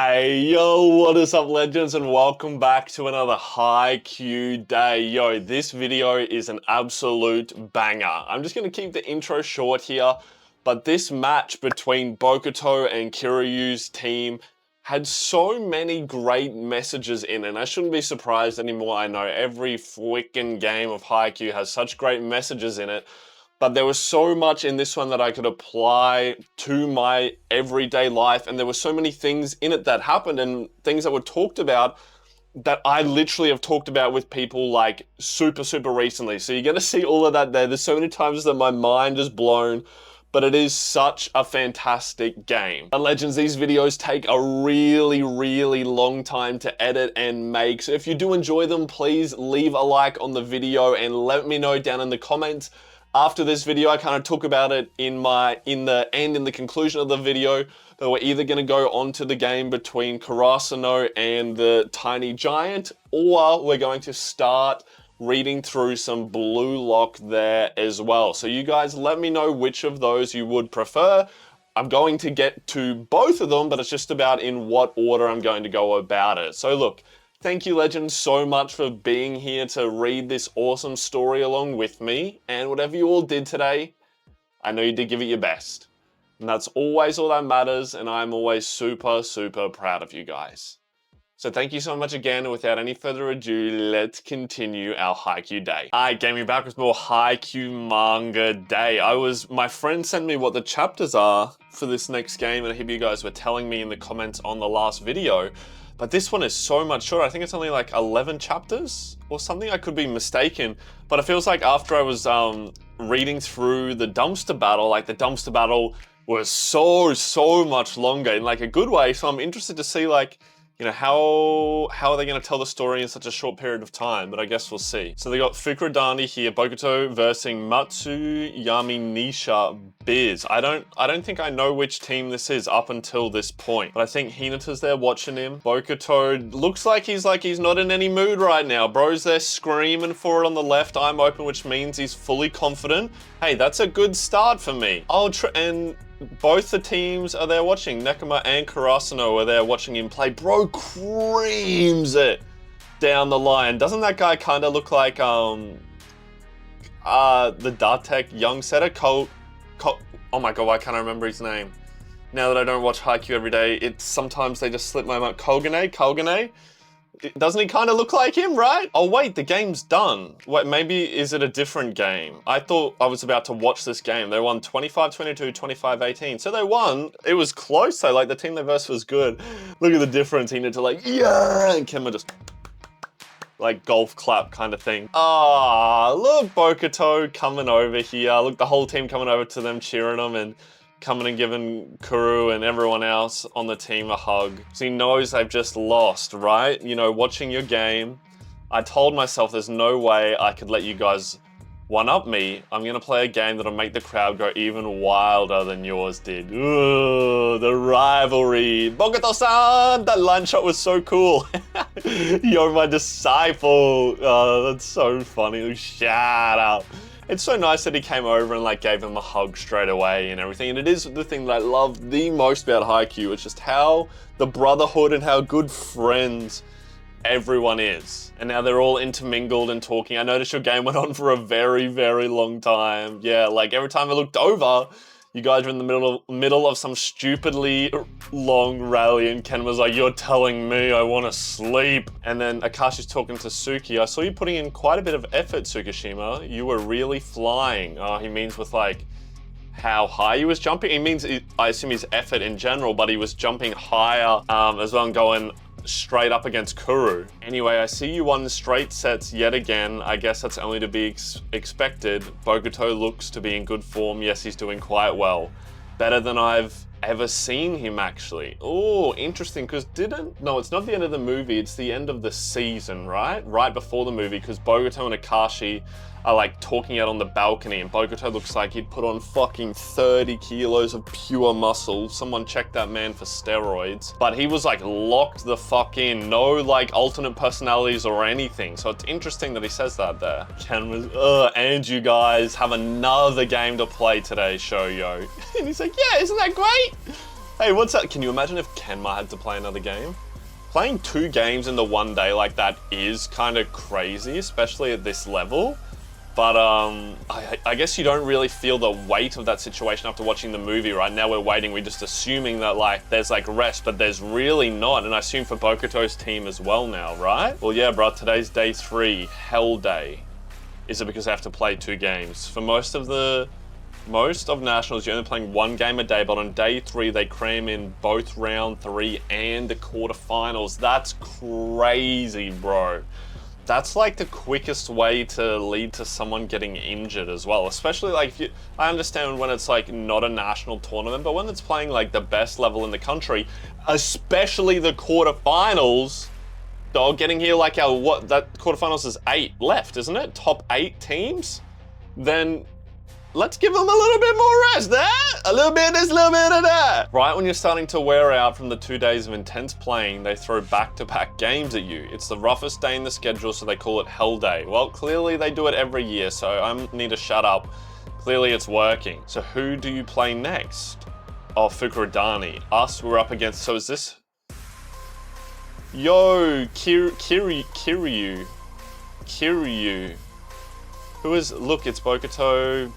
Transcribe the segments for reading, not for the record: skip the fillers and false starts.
Hey, yo, what is up, legends, and welcome back to another HAIKYUU day. Yo, this video is an absolute banger. I'm just gonna keep the intro short here, but this match between Bokuto and Kiryu's team had so many great messages in it, and I shouldn't be surprised anymore. I know every freaking game of HAIKYUU has such great messages in it, but there was so much in this one that I could apply to my everyday life, and there were so many things in it that happened and things that were talked about that I literally have talked about with people like super recently. So you're gonna see all of that there. There's so many times that my mind is blown, but it is such a fantastic game. And legends, these videos take a really long time to edit and make. So if you do enjoy them, please leave a like on the video and let me know down in the comments. After this video, I kind of talk about it in the conclusion of the video, that we're either going to go on to the game between Karasuno and the Tiny Giant, or we're going to start reading through some Blue Lock there as well. So you guys let me know which of those you would prefer. I'm going to get to both of them, but it's just about in what order I'm going to go about it. So look, thank you, legends, so much for being here to read this awesome story along with me. And whatever you all did today, I know you did give it your best. And that's always all that matters, and I'm always super proud of you guys. So thank you so much again, and without any further ado, let's continue our HAIKYUU day. Alright, gaming back with more HAIKYUU Manga day. My friend sent me what the chapters are for this next game, and I hear you guys were telling me in the comments on the last video. But this one is so much shorter. I think it's only like 11 chapters or something. I could be mistaken. But it feels like after I was reading through the dumpster battle, like the dumpster battle was so much longer in like a good way. So I'm interested to see, like, you know, how are they going to tell the story in such a short period of time? But I guess we'll see. So they got Fukurodani here, Bokuto versus Matsuyami Nisha Biz. I don't think I know which team this is up until this point, but I think Hinata's there watching him. Bokuto looks like he's not in any mood right now. Bro's there screaming for it on the left. I'm open, which means he's fully confident. Hey, that's a good start for me. And both the teams are there watching. Nekoma and Karasuno are there watching him play. Bro creams it down the line. Doesn't that guy kind of look like the Datek young setter? Oh my god, why can't I remember his name? Now that I don't watch HAIKYUU every day, sometimes they just slip my mind. Kogane? Doesn't he kind of look like him, right? Oh wait, the game's done. Wait, maybe is it a different game? I thought I was about to watch this game. They won 25-22, 25-18. So they won. It was close though, like the team they versed was good. Look at the difference. He needed to like, yeah, and Kemba just like golf clap kind of thing. Ah, look, Bokuto coming over here. Look, the whole team coming over to them, cheering them and coming and giving Kuru and everyone else on the team a hug. So he knows they've just lost, right? You know, watching your game, I told myself there's no way I could let you guys one-up me. I'm gonna play a game that'll make the crowd go even wilder than yours did. Ooh, the rivalry. Bokuto-san! That line shot was so cool. You're my disciple. Oh, that's so funny. Shout out. It's so nice that he came over and like gave him a hug straight away and everything. And it is the thing that I love the most about HAIKYUU. It's just how the brotherhood and how good friends everyone is. And now they're all intermingled and talking. I noticed your game went on for a very long time. Yeah, like every time I looked over, you guys were in the middle of some stupidly long rally, and Ken was like, "You're telling me I want to sleep." And then Akashi's talking to Suki. "I saw you putting in quite a bit of effort, Tsukishima. You were really flying." Oh, he means with like how high he was jumping. He means, I assume, his effort in general, but he was jumping higher as well and going straight up against Kuru. Anyway, I see you won straight sets yet again. I guess that's only to be expected. Bokuto looks to be in good form. Yes, he's doing quite well. Better than I've ever seen him, actually. Oh, interesting, because no, it's not the end of the movie, it's the end of the season, right? Right before the movie, because Bokuto and Akashi are like talking out on the balcony, and Bokuto looks like he'd put on fucking 30 kilos of pure muscle. Someone check that man for steroids. But he was like locked the fuck in. No like alternate personalities or anything. So it's interesting that he says that there. Ken was, and you guys have another game to play today, Shoyo. And he's like, yeah, isn't that great? Hey, what's that? Can you imagine if Kenma had to play another game? Playing 2 games in the one day like that is kind of crazy, especially at this level. But I guess you don't really feel the weight of that situation after watching the movie, right? Now we're waiting, we're just assuming that like there's like rest, but there's really not. And I assume for Bokuto's team as well now, right? Well, yeah, bro, today's day 3, Hell Day. Is it because they have to play 2 games? For most of Nationals, you're only playing 1 game a day, but on day 3, they cram in both round 3 and the quarterfinals. That's crazy, bro. That's like the quickest way to lead to someone getting injured as well. Especially like I understand when it's like not a national tournament, but when it's playing like the best level in the country, especially the quarterfinals, dog, getting here like that quarterfinals is 8 left, isn't it? Top 8 teams? Then let's give them a little bit more rest there. A little bit of this, a little bit of that. Right when you're starting to wear out from the 2 days of intense playing, they throw back-to-back games at you. It's the roughest day in the schedule, so they call it Hell Day. Well, clearly they do it every year, so I need to shut up. Clearly it's working. So who do you play next? Oh, Fukurodani. Us, we're up against, so is this? Yo, Kiryu. Who is, look, it's Bokuto.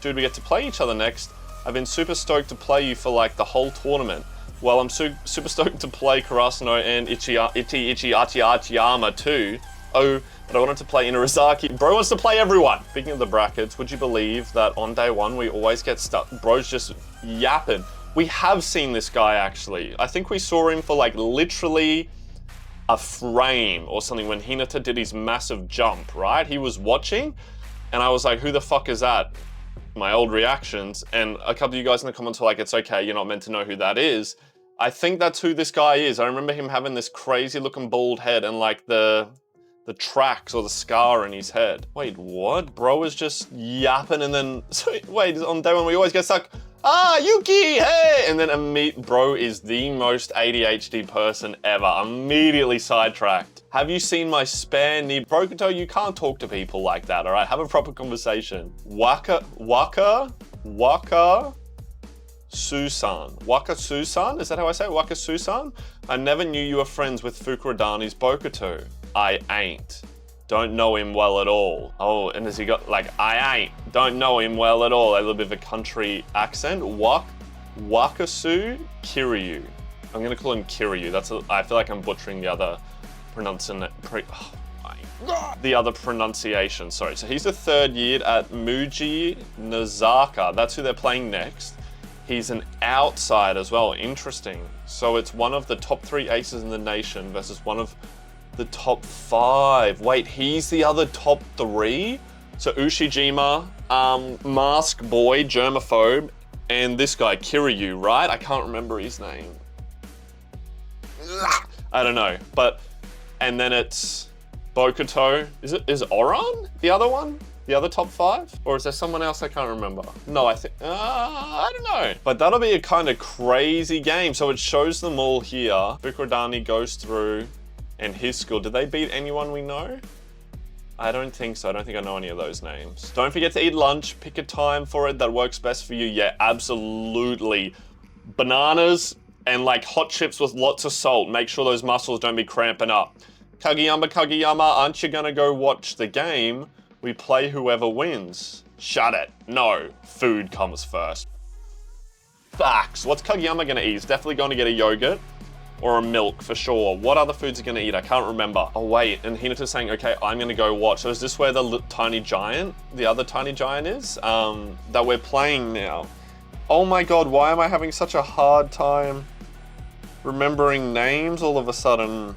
Dude, we get to play each other next. I've been super stoked to play you for like the whole tournament. Well, I'm super stoked to play Karasuno and Achiyama too. Oh, but I wanted to play Inarizaki. Bro wants to play everyone. Speaking of the brackets, would you believe that on day 1, we always get stuck? Bro's just yapping. We have seen this guy actually. I think we saw him for like literally a frame or something when Hinata did his massive jump, right? He was watching and I was like, who the fuck is that? My old reactions, and a couple of you guys in the comments were like, it's okay, you're not meant to know who that is. I think that's who this guy is. I remember him having this crazy looking bald head and like the tracks or the scar in his head. Wait, what? Bro was just yapping and then, wait, on day 1 we always get stuck. Ah, Yuki, hey! And then bro is the most ADHD person ever. Immediately sidetracked. Have you seen my spare knee? Bokuto, you can't talk to people like that, all right? Have a proper conversation. Waka Susan. Waka Susan? Is that how I say it? Waka Susan? I never knew you were friends with Fukurodani's Bokuto. I ain't. Don't know him well at all. Oh, and has he got like, I ain't. Don't know him well at all. A little bit of a country accent. Wakasu Kiryu. I'm gonna call him Kiryu. I feel like I'm butchering the other pronunciation. Sorry. So he's the 3rd year at Mujinazaka. That's who they're playing next. He's an outside as well. Interesting. So it's one of the top 3 aces in the nation versus one of the top 5. Wait, he's the other top 3? So Ushijima, Mask Boy, Germaphobe, and this guy, Kiryu, right? I can't remember his name. I don't know, but, and then it's Bokuto. Is Oran the other one? The other top 5? Or is there someone else I can't remember? No, I think, I don't know. But that'll be a kind of crazy game. So it shows them all here. Fukurodani goes through, and his school, did they beat anyone we know? I don't think so. I don't think I know any of those names. Don't forget to eat lunch. Pick a time for it that works best for you. Yeah, absolutely. Bananas and like hot chips with lots of salt. Make sure those muscles don't be cramping up. Kageyama, aren't you gonna go watch the game? We play whoever wins. Shut it. No, food comes first. Facts. What's Kageyama gonna eat? He's definitely going to get a yogurt. Or a milk for sure. What other foods are gonna eat? I can't remember. Oh wait, and Hinata's saying, okay, I'm gonna go watch. So is this where the tiny giant, the other tiny giant is? That we're playing now. Oh my God, why am I having such a hard time remembering names all of a sudden?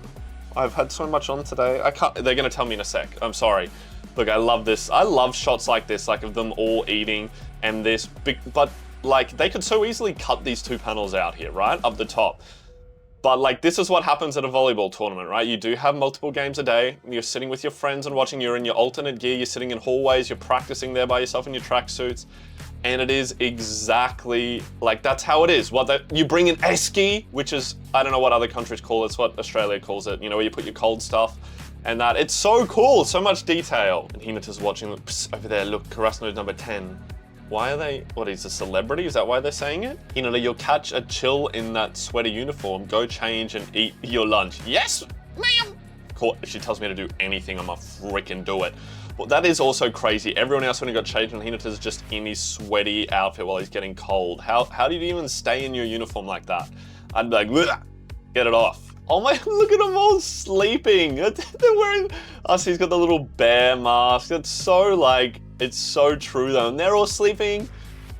I've had so much on today. I can't, they're gonna tell me in a sec. I'm sorry. Look, I love this. I love shots like this, like of them all eating and this big, but like they could so easily cut these 2 panels out here, right? Up the top. But like, this is what happens at a volleyball tournament, right? You do have multiple games a day. You're sitting with your friends and watching, you're in your alternate gear, you're sitting in hallways, you're practicing there by yourself in your tracksuits. And it is exactly like, that's how it is. You bring in eski, which is, I don't know what other countries call it, it's what Australia calls it, you know, where you put your cold stuff and that. It's so cool, so much detail. And Hinata's watching, over there, look, Karasuno number 10. Why are they, what, he's a celebrity? Is that why they're saying it? Hinata, you'll catch a chill in that sweaty uniform. Go change and eat your lunch. Yes, ma'am. If she tells me to do anything, I'm gonna freaking do it. Well, that is also crazy. Everyone else, when he got changed, and Hinata's just in his sweaty outfit while he's getting cold. How did you even stay in your uniform like that? I'd be like, bleh, get it off. Oh my, look at them all sleeping. They're wearing, he's got the little bear mask. It's so like, it's so true though. And they're all sleeping.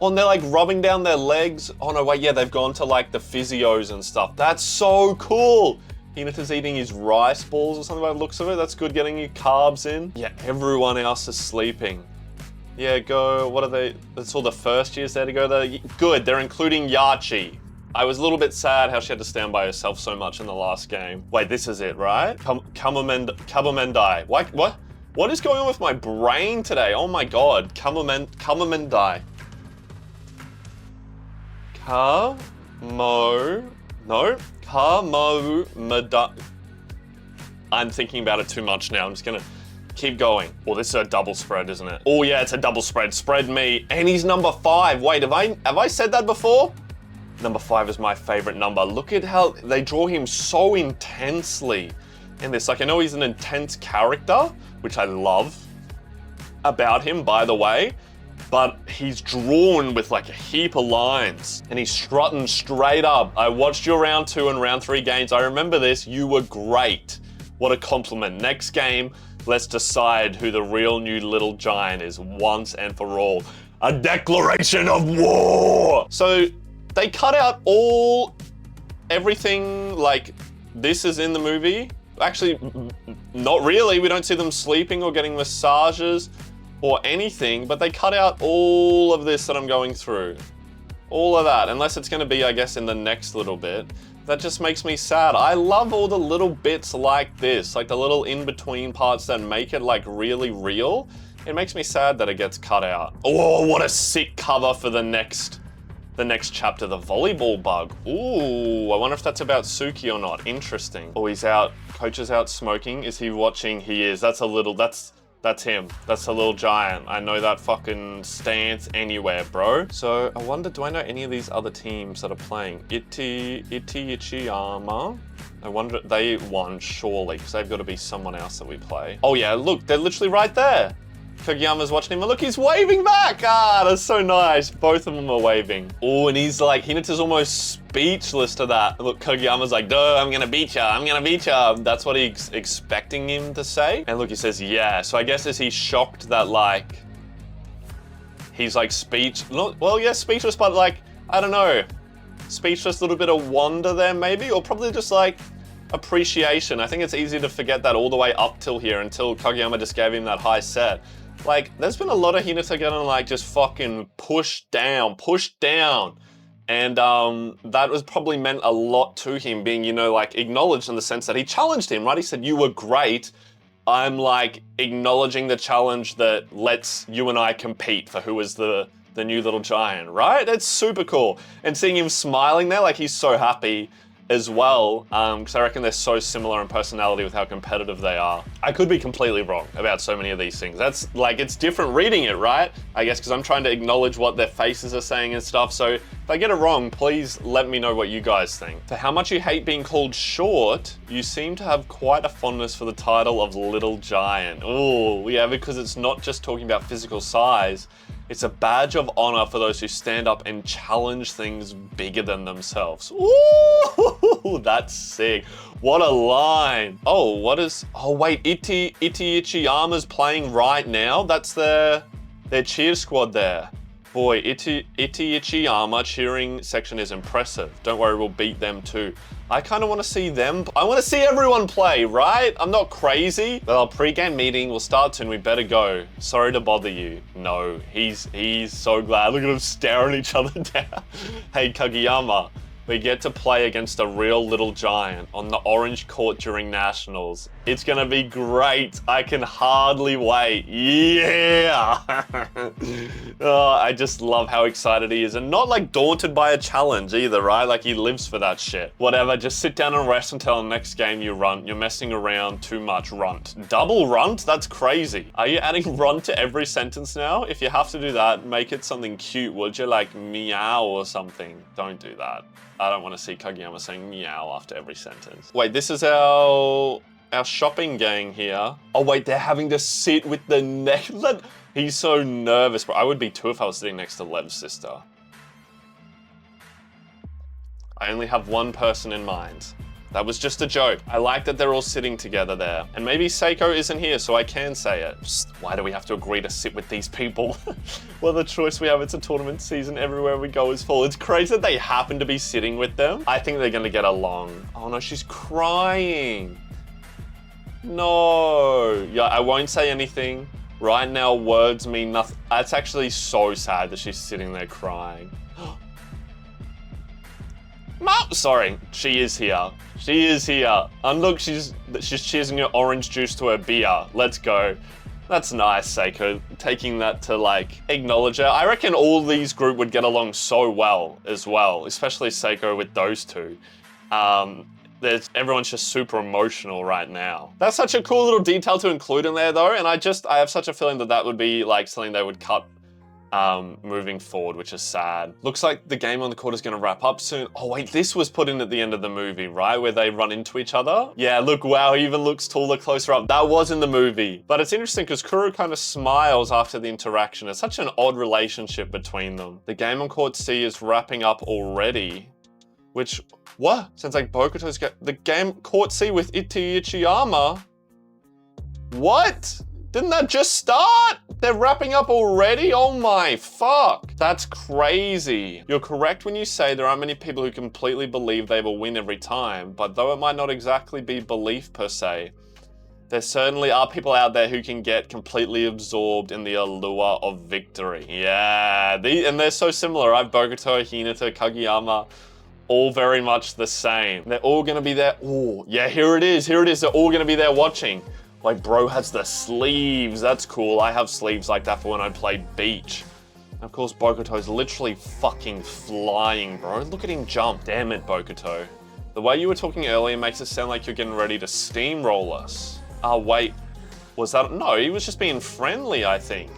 Oh, and they're like rubbing down their legs. Oh no, wait, yeah, they've gone to like the physios and stuff. That's so cool. Hinata's eating his rice balls or something by the looks of it. That's good, getting your carbs in. Yeah, everyone else is sleeping. Yeah, go, what are they? That's all the first years there to go there. Good, they're including Lachy. I was a little bit sad how she had to stand by herself so much in the last game. Wait, this is it, right? Kamamendai. What is going on with my brain today? Oh my god. Kamamendai. Kamamendai. I'm thinking about it too much now. I'm just gonna keep going. Oh, this is a double spread, isn't it? Oh yeah, it's a double spread. Spread me. And he's number 5. Wait, have I said that before? Number 5 is my favorite number. Look at how they draw him so intensely in this. Like, I know he's an intense character, which I love about him, by the way, but he's drawn with like a heap of lines and he's strutting straight up. I watched your round 2 and round 3 games. I remember this. You were great. What a compliment. Next game, let's decide who the real new little giant is once and for all. A declaration of war. So, they cut out everything like this is in the movie. Actually, not really. We don't see them sleeping or getting massages or anything, but they cut out all of this that I'm going through. All of that, unless it's gonna be, I guess, in the next little bit. That just makes me sad. I love all the little bits like this, like the little in-between parts that make it like really real. It makes me sad that it gets cut out. Oh, what a sick cover for the next chapter, the volleyball bug. Ooh, I wonder if that's about Suki or not. Interesting. Oh, he's out. Coach is out smoking. Is he watching? He is. That's him. That's a little giant. I know that fucking stance anywhere, bro. So I wonder, do I know any of these other teams that are playing? Ichiyama. I wonder, they won surely, because they've got to be someone else that we play. Oh yeah, look, they're literally right there. Kageyama's watching him, and look, he's waving back! Ah, that's so nice. Both of them are waving. Oh, and he's like, Hinata's almost speechless to that. Look, Kageyama's like, duh, I'm gonna beat ya, I'm gonna beat ya. That's what he's expecting him to say. And look, he says, yeah. So I guess is he shocked that, like, he's like well, yeah, speechless, but like, I don't know. Speechless, a little bit of wonder there maybe, or probably just like, appreciation. I think it's easy to forget that all the way up till here, until Kageyama just gave him that high set. Like, there's been a lot of Hinata getting like just fucking pushed down. And that was probably meant a lot to him, being, you know, like acknowledged in the sense that he challenged him, right? He said, you were great. I'm like acknowledging the challenge that lets you and I compete for who is the new little giant, right? That's super cool. And seeing him smiling there, like he's so happy as well, because I reckon they're so similar in personality with how competitive they are. I could be completely wrong about so many of these things. That's like, it's different reading it, right? I guess because I'm trying to acknowledge what their faces are saying and stuff. So if I get it wrong, please let me know what you guys think. For how much you hate being called short, you seem to have quite a fondness for the title of Little Giant. Oh, yeah, because it's not just talking about physical size. It's a badge of honor for those who stand up and challenge things bigger than themselves. Ooh, that's sick. What a line. Oh, wait, Ichiyama's playing right now? That's their cheer squad there. Boy, Ichiyama cheering section is impressive. Don't worry, we'll beat them too. I kind of want to see them. I want to see everyone play, right? I'm not crazy. But our pre-game meeting will start soon. We better go. Sorry to bother you. No, he's so glad. Look at them staring each other down. Hey, Kageyama, We get to play against a real little giant on the orange court during nationals. It's gonna be great. I can hardly wait. Yeah! Oh, I just love how excited he is, and not like daunted by a challenge either, right? Like he lives for that shit. Whatever, just sit down and rest until the next game you runt. You're messing around too much, runt. Double runt? That's crazy. Are you adding runt to every sentence now? If you have to do that, make it something cute, would you? Like meow or something. Don't do that. I don't want to see Kageyama saying meow after every sentence. Wait, this is our shopping gang here. Oh wait, they're having to sit with the neck. He's so nervous, bro. I would be too if I was sitting next to Lev's sister. I only have one person in mind. That was just a joke. I like that they're all sitting together there. And maybe Seiko isn't here, so I can say it. Psst, why do we have to agree to sit with these people? Well, the choice we have, it's a tournament season. Everywhere we go is full. It's crazy that they happen to be sitting with them. I think they're gonna get along. Oh no, she's crying. No. Yeah, I won't say anything. Right now, words mean nothing. It's actually so sad that she's sitting there crying. Sorry, she is here. She is here. And look, she's cheersing her orange juice to her beer. Let's go. That's nice, Seiko, taking that to like acknowledge her. I reckon all these group would get along so well as well, especially Seiko with those two. Everyone's just super emotional right now. That's such a cool little detail to include in there though, and I have such a feeling that that would be like something they would cut moving forward, which is sad. Looks like the game on the court is gonna wrap up soon. Oh wait, this was put in at the end of the movie, right? Where they run into each other. Yeah, look, wow, he even looks taller closer up. That was in the movie. But it's interesting because Kuro kind of smiles after the interaction. It's such an odd relationship between them. The game on court C is wrapping up already. Which, what? Sounds like Bokuto's got the game court C with Iti Ichiyama. What? Didn't that just start? They're wrapping up already? Oh my fuck. That's crazy. You're correct when you say there aren't many people who completely believe they will win every time, but though it might not exactly be belief per se, there certainly are people out there who can get completely absorbed in the allure of victory. Yeah, and they're so similar, right? Bokuto, Hinata, Kageyama, all very much the same. They're all gonna be there. Oh, yeah, here it is. They're all gonna be there watching. Like, bro has the sleeves. That's cool. I have sleeves like that for when I play beach. And of course, Bokuto's literally fucking flying, bro. Look at him jump. Damn it, Bokuto. The way you were talking earlier makes it sound like you're getting ready to steamroll us. Oh, wait. Was that? No, he was just being friendly, I think.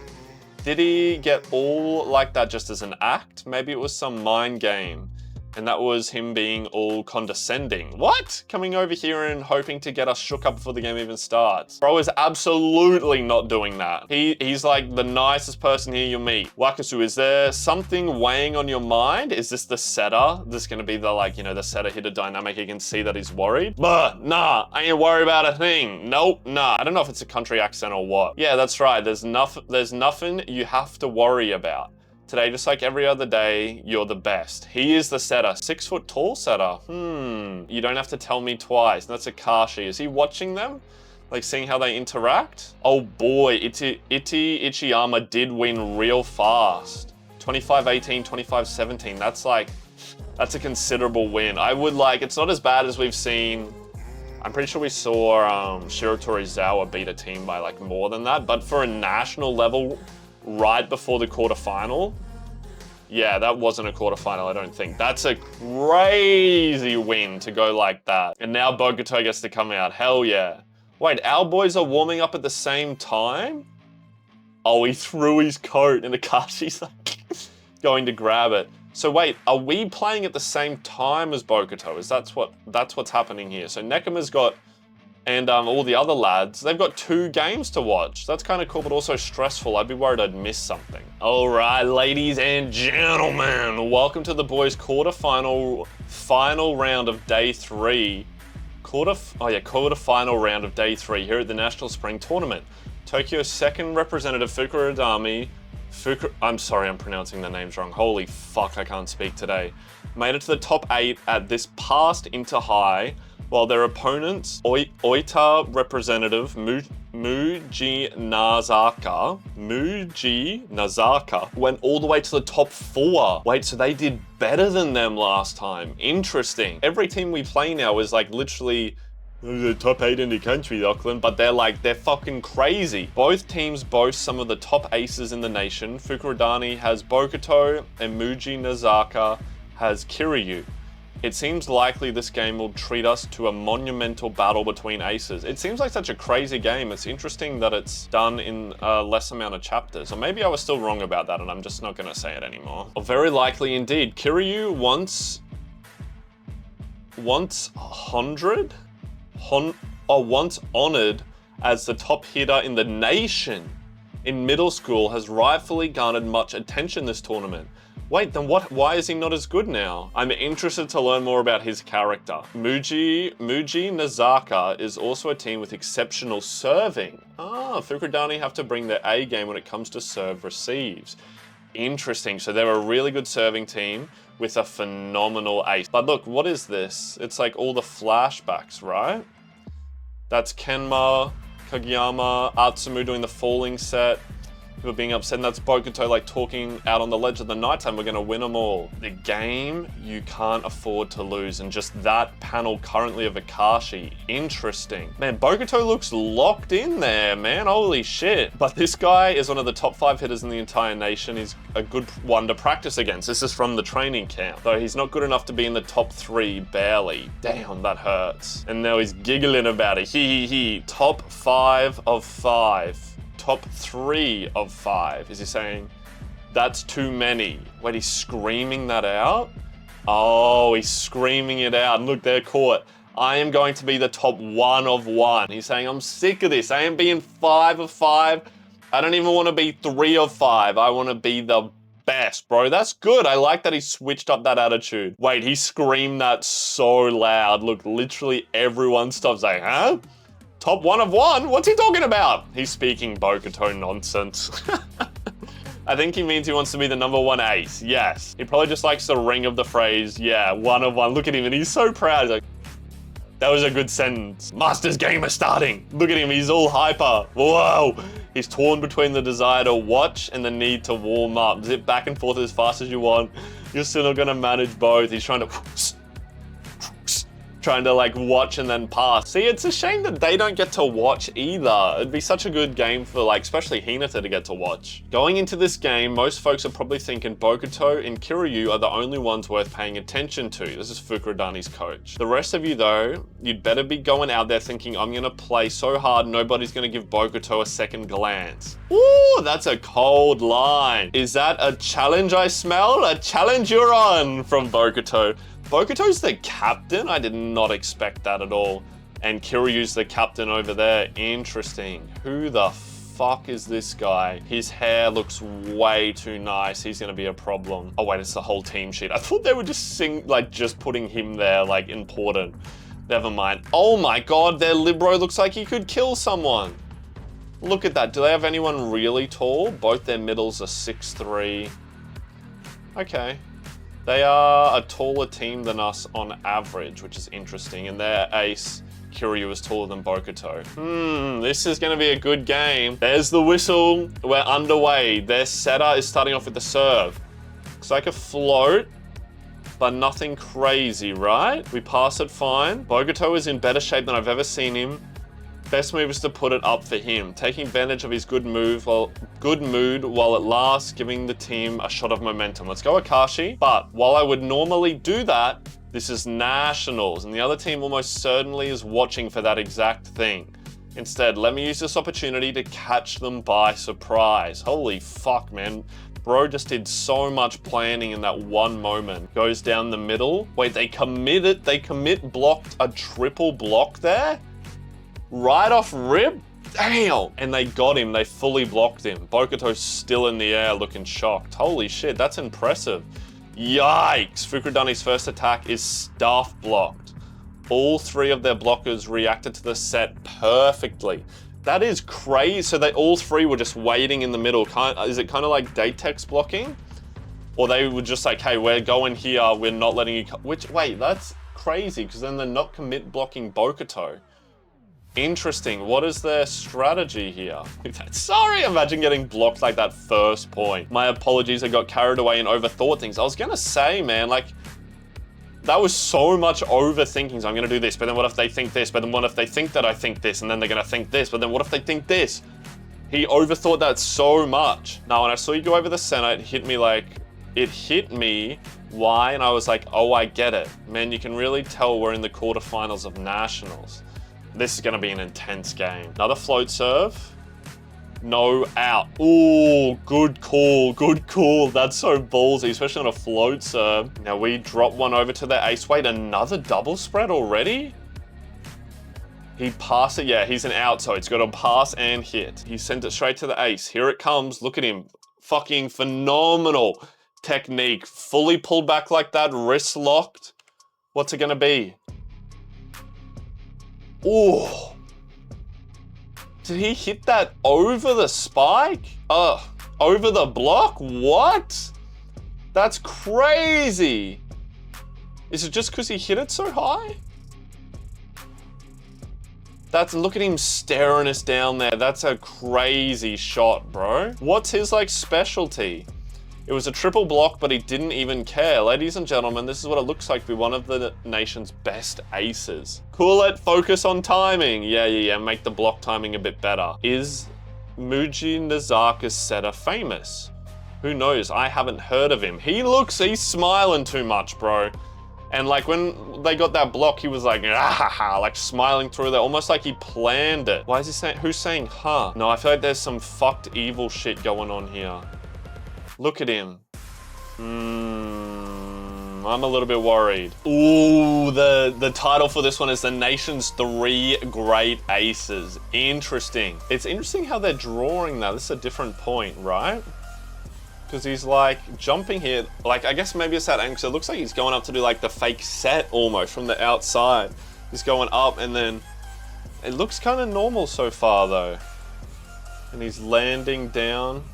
Did he get all like that just as an act? Maybe it was some mind game. And that was him being all condescending. What? Coming over here and hoping to get us shook up before the game even starts. Bro is absolutely not doing that. He's like the nicest person here you'll meet. Wakasu, is there something weighing on your mind? Is this the setter? This gonna be the like, you know, the setter hitter dynamic? You can see that he's worried. But nah, I ain't worried about a thing. Nope, nah. I don't know if it's a country accent or what. Yeah, that's right. There's nothing you have to worry about. Today, just like every other day, you're the best. He is the setter. 6 foot tall setter. You don't have to tell me twice. That's Akashi. Is he watching them? Like seeing how they interact? Oh boy, Iti Ichiyama did win real fast. 25-18, 25-17. That's a considerable win. I would like, it's not as bad as we've seen. I'm pretty sure we saw Shiro Torizawa beat a team by like more than that, but for a national level, right before the quarterfinal. Yeah, that wasn't a quarterfinal, I don't think. That's a crazy win to go like that. And now Bokuto gets to come out, hell yeah. Wait, our boys are warming up at the same time? Oh, he threw his coat and Akashi's like going to grab it. So wait, are we playing at the same time as Bokuto? That's what's happening here. So Nekoma's got, and all the other lads, they've got 2 games to watch. That's kind of cool, but also stressful. I'd be worried I'd miss something. All right, ladies and gentlemen, welcome to the boys' quarterfinal round of day 3. Quarterfinal round of day 3 here at the National Spring Tournament. Tokyo's second representative, Fukurodani, I'm sorry, I'm pronouncing the names wrong. Holy fuck, I can't speak today. Made it to the top 8 at this past Inter-High, while their opponents, Oita representative Mujinazaka went all the way to the top 4. Wait, so they did better than them last time. Interesting. Every team we play now is like literally the top 8 in the country, Auckland, but they're fucking crazy. Both teams boast some of the top aces in the nation. Fukurodani has Bokuto and Mujinazaka has Kiryu. It seems likely this game will treat us to a monumental battle between aces. It seems like such a crazy game. It's interesting that it's done in a less amount of chapters. Or maybe I was still wrong about that and I'm just not gonna say it anymore. Or very likely indeed. Kiryu once 100? Once honored as the top hitter in the nation in middle school, has rightfully garnered much attention this tournament. Wait, then why is he not as good now? I'm interested to learn more about his character. Mujinazaka is also a team with exceptional serving. Fukurodani have to bring their A game when it comes to serve receives. Interesting, so they're a really good serving team with a phenomenal ace. But look, what is this? It's like all the flashbacks, right? That's Kenma, Kageyama, Atsumu doing the falling set. People being upset, and that's Bokuto like talking out on the ledge of the nighttime, we're gonna win them all. The game you can't afford to lose, and just that panel currently of Akashi, interesting. Man, Bokuto looks locked in there, man, holy shit. But this guy is one of the top 5 hitters in the entire nation. He's a good one to practice against. This is from the training camp. Though he's not good enough to be in the top 3, barely. Damn, that hurts. And now he's giggling about it, he. Top 5 of 5. Top 3 of 5. Is he saying that's too many? Wait, he's screaming that out? Oh, he's screaming it out. And look, they're caught. I am going to be the top 1 of 1. He's saying, I'm sick of this. I am being 5 of 5. I don't even want to be 3 of 5. I want to be the best, bro. That's good. I like that he switched up that attitude. Wait, he screamed that so loud. Look, literally everyone stops like, huh? Top 1 of 1? What's he talking about? He's speaking Bokuto nonsense. I think he means he wants to be the #1 ace. Yes. He probably just likes the ring of the phrase, yeah, 1 of 1. Look at him, and he's so proud. He's like, that was a good sentence. Master's game is starting. Look at him, he's all hyper. Whoa. He's torn between the desire to watch and the need to warm up. Zip back and forth as fast as you want. You're still not gonna manage both. He's trying to like watch and then pass. See, it's a shame that they don't get to watch either. It'd be such a good game for like, especially Hinata to get to watch. Going into this game, most folks are probably thinking Bokuto and Kiryu are the only ones worth paying attention to. This is Fukurodani's coach. The rest of you though, you'd better be going out there thinking, I'm gonna play so hard, nobody's gonna give Bokuto a second glance. Ooh, that's a cold line. Is that a challenge I smell? A challenge you're on from Bokuto. Bokuto's the captain? I did not expect that at all. And Kiryu's the captain over there. Interesting. Who the fuck is this guy? His hair looks way too nice. He's gonna be a problem. Oh wait, it's the whole team sheet. I thought they were just putting him there, like important. Never mind. Oh my god, their libero looks like he could kill someone. Look at that. Do they have anyone really tall? Both their middles are 6'3". Okay. They are a taller team than us on average, which is interesting. And their ace, Kiryu, is taller than Bokuto. This is going to be a good game. There's the whistle. We're underway. Their setter is starting off with the serve. Looks like a float, but nothing crazy, right? We pass it fine. Bokuto is in better shape than I've ever seen him. Best move is to put it up for him, taking advantage of his good mood while it lasts, giving the team a shot of momentum. Let's go Akashi. But while I would normally do that, this is nationals, and the other team almost certainly is watching for that exact thing. Instead, let me use this opportunity to catch them by surprise. Holy fuck, man. Bro just did so much planning in that one moment. Goes down the middle. Wait, they blocked a triple block there? Right off rip? Damn! And they got him, they fully blocked him. Bokuto's still in the air looking shocked. Holy shit, that's impressive. Yikes! Fukurodani's first attack is staff blocked. All 3 of their blockers reacted to the set perfectly. That is crazy. So all 3 were just waiting in the middle. Is it kind of like Datex blocking? Or they were just like, hey, we're going here, we're not letting you wait, that's crazy, because then they're not commit blocking Bokuto. Interesting. What is their strategy here? Sorry, imagine getting blocked like that first point. My apologies, I got carried away and overthought things. I was gonna say, man, like, that was so much overthinking. So I'm gonna do this, but then what if they think this? But then what if they think that I think this? And then they're gonna think this, but then what if they think this? He overthought that so much. Now, when I saw you go over the center, it hit me why? And I was like, oh, I get it. Man, you can really tell we're in the quarterfinals of nationals. This is gonna be an intense game. Another float serve. No, out. Ooh, good call, good call. That's so ballsy, especially on a float serve. Now we drop one over to the ace. Wait, another double spread already? He passed it, yeah, he's an out, so it's got to pass and hit. He sent it straight to the ace. Here it comes, look at him. Fucking phenomenal technique. Fully pulled back like that, wrist locked. What's it gonna be? Ooh. Did he hit that over the spike? Over the block? What? That's crazy. Is it just because he hit it so high? Look at him staring us down there. That's a crazy shot, bro. What's his, like, specialty? It was a triple block, but he didn't even care. Ladies and gentlemen, this is what it looks like to be one of the nation's best aces. Cool it, focus on timing. Yeah, make the block timing a bit better. Is Mujinazaka's setter famous? Who knows? I haven't heard of him. He's smiling too much, bro. And like when they got that block, he was like, ah, like smiling through there, almost like he planned it. Why is he saying, who's saying, huh? No, I feel like there's some fucked evil shit going on here. Look at him. I'm a little bit worried. Ooh, the title for this one is The Nation's 3 Great Aces. Interesting. It's interesting how they're drawing that. This is a different point, right? Because he's like jumping here. Like, I guess maybe it's that angle. So it looks like he's going up to do like the fake set almost from the outside. He's going up and then it looks kind of normal so far though. And he's landing down.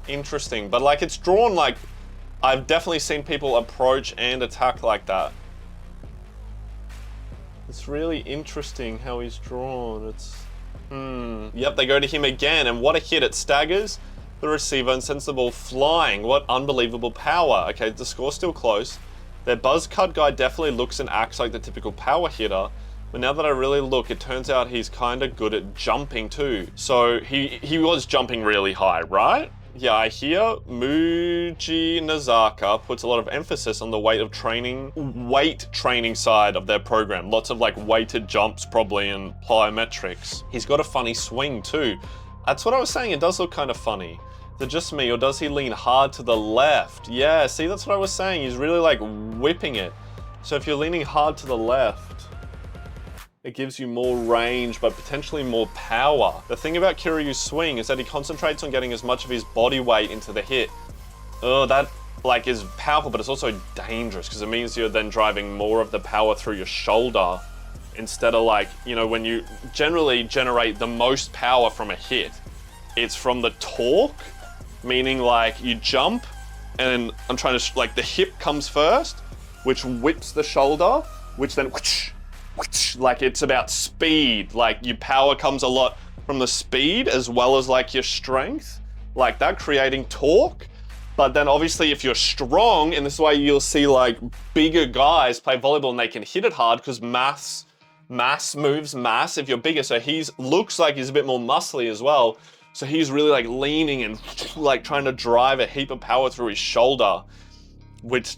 Interesting, but like it's drawn like, I've definitely seen people approach and attack like that. It's really interesting how he's drawn. It's, Yep, they go to him again, and what a hit. It staggers the receiver and sends the ball flying. What unbelievable power. Okay, the score's still close. Their buzz cut guy definitely looks and acts like the typical power hitter, but now that I really look, it turns out he's kind of good at jumping too. So he was jumping really high, right? Yeah, I hear Mujinazaka puts a lot of emphasis on the weight training side of their program. Lots of like weighted jumps probably and plyometrics. He's got a funny swing too. That's what I was saying, it does look kind of funny. Is it just me or does he lean hard to the left? Yeah, see, that's what I was saying. He's really like whipping it. So if you're leaning hard to the left, it gives you more range, but potentially more power. The thing about Kiryu's swing is that he concentrates on getting as much of his body weight into the hit. Oh, that like is powerful, but it's also dangerous because it means you're then driving more of the power through your shoulder instead of like, you know, when you generally generate the most power from a hit, it's from the torque, meaning like you jump and I'm trying to, like the hip comes first, which whips the shoulder, which then whoosh, like it's about speed. Like your power comes a lot from the speed as well as like your strength, like that, creating torque. But then obviously if you're strong, and this is why you'll see like bigger guys play volleyball and they can hit it hard because mass moves mass if you're bigger. So looks like he's a bit more muscly as well. So he's really like leaning and like trying to drive a heap of power through his shoulder, which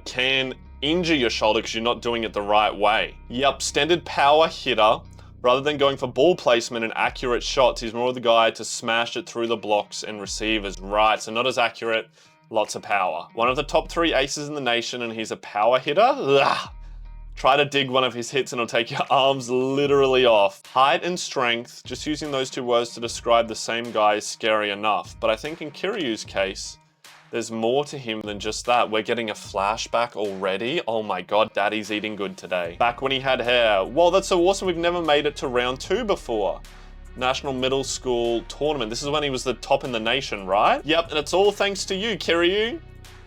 can injure your shoulder because you're not doing it the right way. Yep, standard power hitter. Rather than going for ball placement and accurate shots, he's more the guy to smash it through the blocks and receivers. Right, so not as accurate, lots of power. One of the top 3 aces in the nation, and he's a power hitter? Ugh. Try to dig one of his hits and it'll take your arms literally off. Height and strength, just using those 2 words to describe the same guy is scary enough. But I think in Kiryu's case, there's more to him than just that. We're getting a flashback already. Oh my God, daddy's eating good today. Back when he had hair. Well, that's so awesome. We've never made it to round 2 before. National Middle School Tournament. This is when he was the top in the nation, right? Yep, and it's all thanks to you, Kiryu.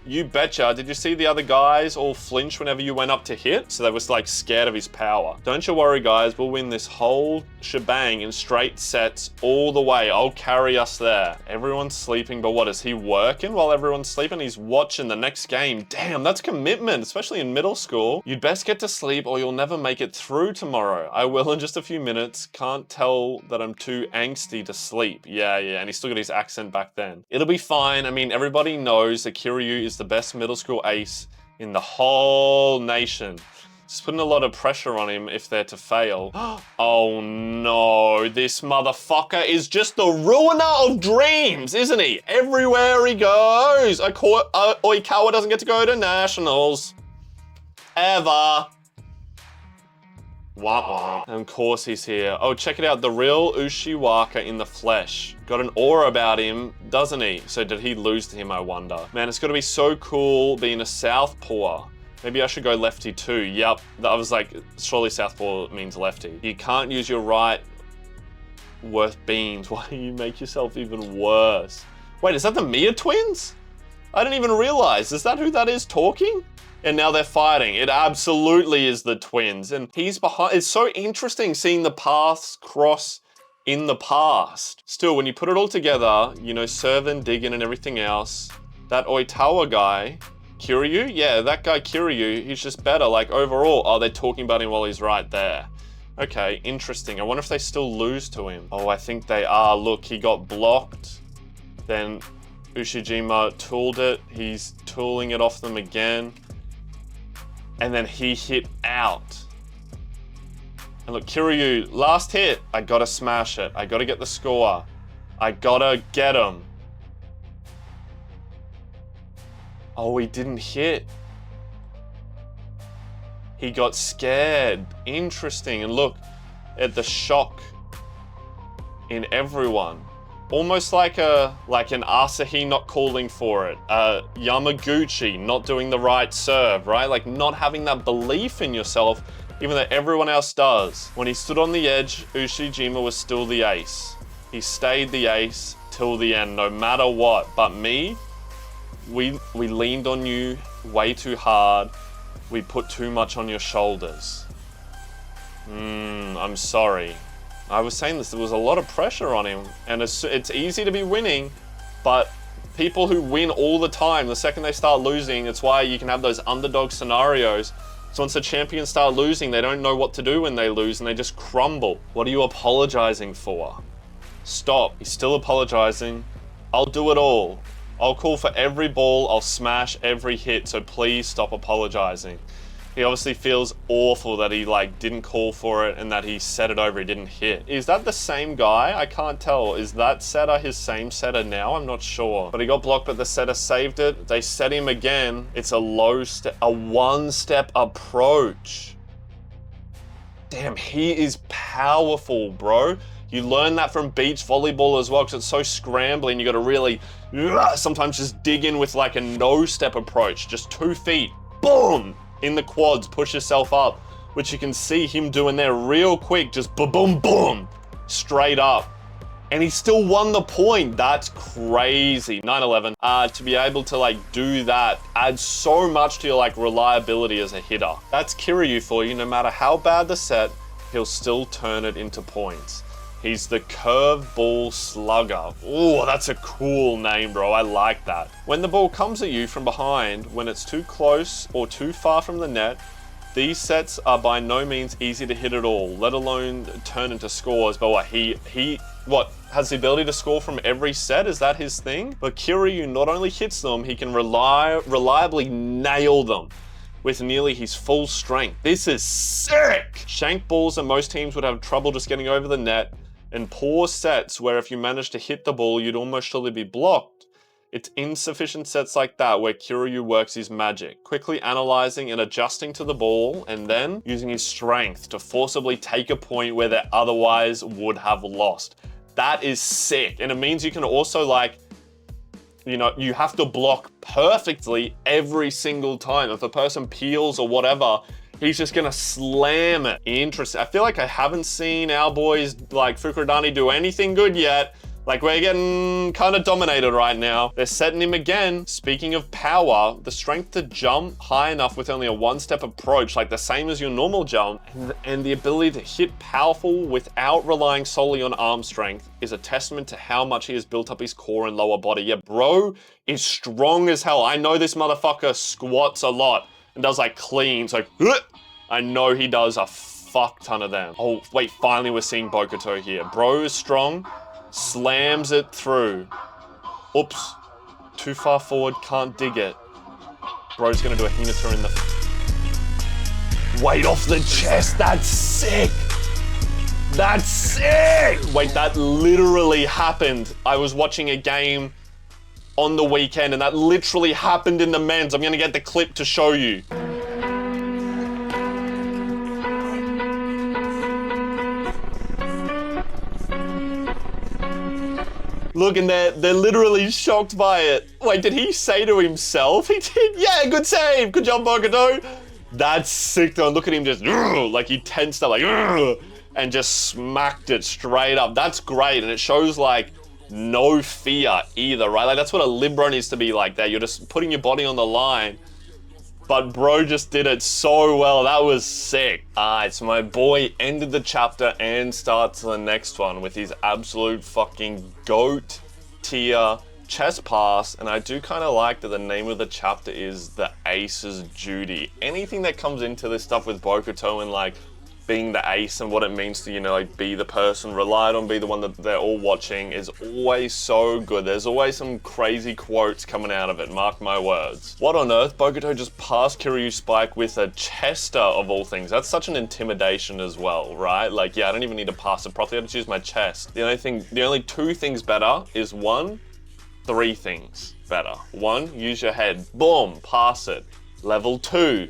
You betcha. Did you see the other guys all flinch whenever you went up to hit? So they was like scared of his power. Don't you worry, guys. We'll win this whole shebang in straight sets all the way. I'll carry us there. Everyone's sleeping, but what, is he working while everyone's sleeping? He's watching the next game. Damn, that's commitment, especially in middle school. You'd best get to sleep or you'll never make it through tomorrow. I will in just a few minutes. Can't tell that I'm too angsty to sleep. Yeah, and he's still got his accent back then. It'll be fine. I mean, everybody knows that Kiryu is the best middle school ace in the whole nation. It's putting a lot of pressure on him if they're to fail. Oh no, this motherfucker is just the ruiner of dreams, isn't he? Everywhere he goes. Oikawa doesn't get to go to nationals. Ever. Wah-wah. And of course he's here. Oh, check it out. The real Ushiwaka in the flesh. Got an aura about him, doesn't he? So did he lose to him, I wonder? Man, it's got to be so cool being a southpaw. Maybe I should go lefty too. Yep. I was like, surely southpaw means lefty. You can't use your right worth beans. Why do you make yourself even worse? Wait, is that the Mia twins? I didn't even realize. Is that who that is talking? And now they're fighting. It absolutely is the twins. And he's behind. It's so interesting seeing the paths cross in the past. Still, when you put it all together, you know, serving, digging, and everything else, that Oitawa guy, Kiryu? Yeah, that guy Kiryu, he's just better. Like, overall, oh, they're talking about him while he's right there. Okay, interesting. I wonder if they still lose to him. Oh, I think they are. Look, he got blocked. Then Ushijima tooled it. He's tooling it off them again. And then he hit out. And look, Kiryu, last hit. I gotta smash it. I gotta get the score. I gotta get him. Oh, he didn't hit. He got scared. Interesting. And look at the shock in everyone. Almost like an Asahi not calling for it. Yamaguchi not doing the right serve, right? Like not having that belief in yourself, even though everyone else does. When he stood on the edge, Ushijima was still the ace. He stayed the ace till the end, no matter what. But me, we leaned on you way too hard. We put too much on your shoulders. I'm sorry. I was saying this, there was a lot of pressure on him, and it's easy to be winning, but people who win all the time, the second they start losing, it's why you can have those underdog scenarios. So once the champions start losing, they don't know what to do when they lose, and they just crumble. What are you apologizing for? Stop. He's still apologizing. I'll do it all. I'll call for every ball, I'll smash every hit, so please stop apologizing. He obviously feels awful that he didn't call for it and that he set it over, he didn't hit. Is that the same guy? I can't tell. Is that setter his same setter now? I'm not sure. But he got blocked, but the setter saved it. They set him again. It's a one-step approach. Damn, he is powerful, bro. You learn that from beach volleyball as well, because it's so scrambling. You got to really sometimes just dig in with like a no-step approach, just 2 feet, boom, in the quads, push yourself up, which you can see him doing there real quick, just boom, boom, boom, straight up. And he still won the point. That's crazy. 9-11. To be able to do that adds so much to your reliability as a hitter. That's Kiryu for you. No matter how bad the set, he'll still turn it into points. He's the curveball slugger. Oh, that's a cool name, bro. I like that. When the ball comes at you from behind, when it's too close or too far from the net, these sets are by no means easy to hit at all, let alone turn into scores. But what, he has the ability to score from every set? Is that his thing? But Kiryu not only hits them, he can reliably nail them with nearly his full strength. This is sick! Shank balls and most teams would have trouble just getting over the net, and poor sets where if you manage to hit the ball, you'd almost surely be blocked. It's insufficient sets like that where Kiryu works his magic, quickly analyzing and adjusting to the ball, and then using his strength to forcibly take a point where they otherwise would have lost. That is sick, and it means you can also you have to block perfectly every single time. If a person peels or whatever, he's just gonna slam it. Interesting. I feel like I haven't seen our boys like Fukurodani do anything good yet. Like, we're getting kind of dominated right now. They're setting him again. Speaking of power, the strength to jump high enough with only a one-step approach, like the same as your normal jump, and the ability to hit powerful without relying solely on arm strength is a testament to how much he has built up his core and lower body. Yeah, bro is strong as hell. I know this motherfucker squats a lot and does like cleans, like, I know he does a fuck ton of them. Oh, wait, finally we're seeing Bokuto here. Bro is strong. Slams it through. Oops. Too far forward, can't dig it. Bro's gonna do a Hinata in the... Weight off the chest, that's sick! That's sick! Wait, that literally happened. I was watching a game on the weekend and that literally happened in the men's. I'm gonna get the clip to show you. Look, and they're literally shocked by it. Wait, did he say to himself? He did, yeah, good save. Good job, Bokuto. That's sick though. Look at him just, like he tensed up, like, and just smacked it straight up. That's great, and it shows like no fear either, right? Like that's what a libero needs to be like that. You're just putting your body on the line. But bro just did it so well. That was sick. Alright, so my boy ended the chapter and starts the next one with his absolute fucking GOAT tier chest pass. And I do kind of like that the name of the chapter is The Ace's Duty. Anything that comes into this stuff with Bokuto and like being the ace and what it means to, you know, like be the person relied on, be the one that they're all watching is always so good. There's always some crazy quotes coming out of it, mark my words. What on earth? Bokuto just passed Kiryu's spike with a chester of all things. That's such an intimidation as well, right? Like, yeah, I don't even need to pass it properly. I just use my chest. The only two things better is one, three things better. One, use your head. Boom, pass it. Level 2,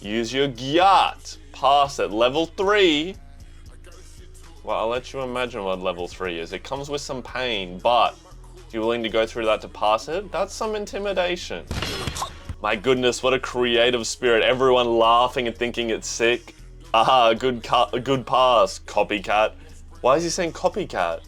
use your gyat. Pass it. Level 3, well, I'll let you imagine what level 3 is. It comes with some pain, but if you're willing to go through that to pass it, that's some intimidation. My goodness, what a creative spirit. Everyone laughing and thinking it's sick. Aha, good pass, copycat. Why is he saying copycat?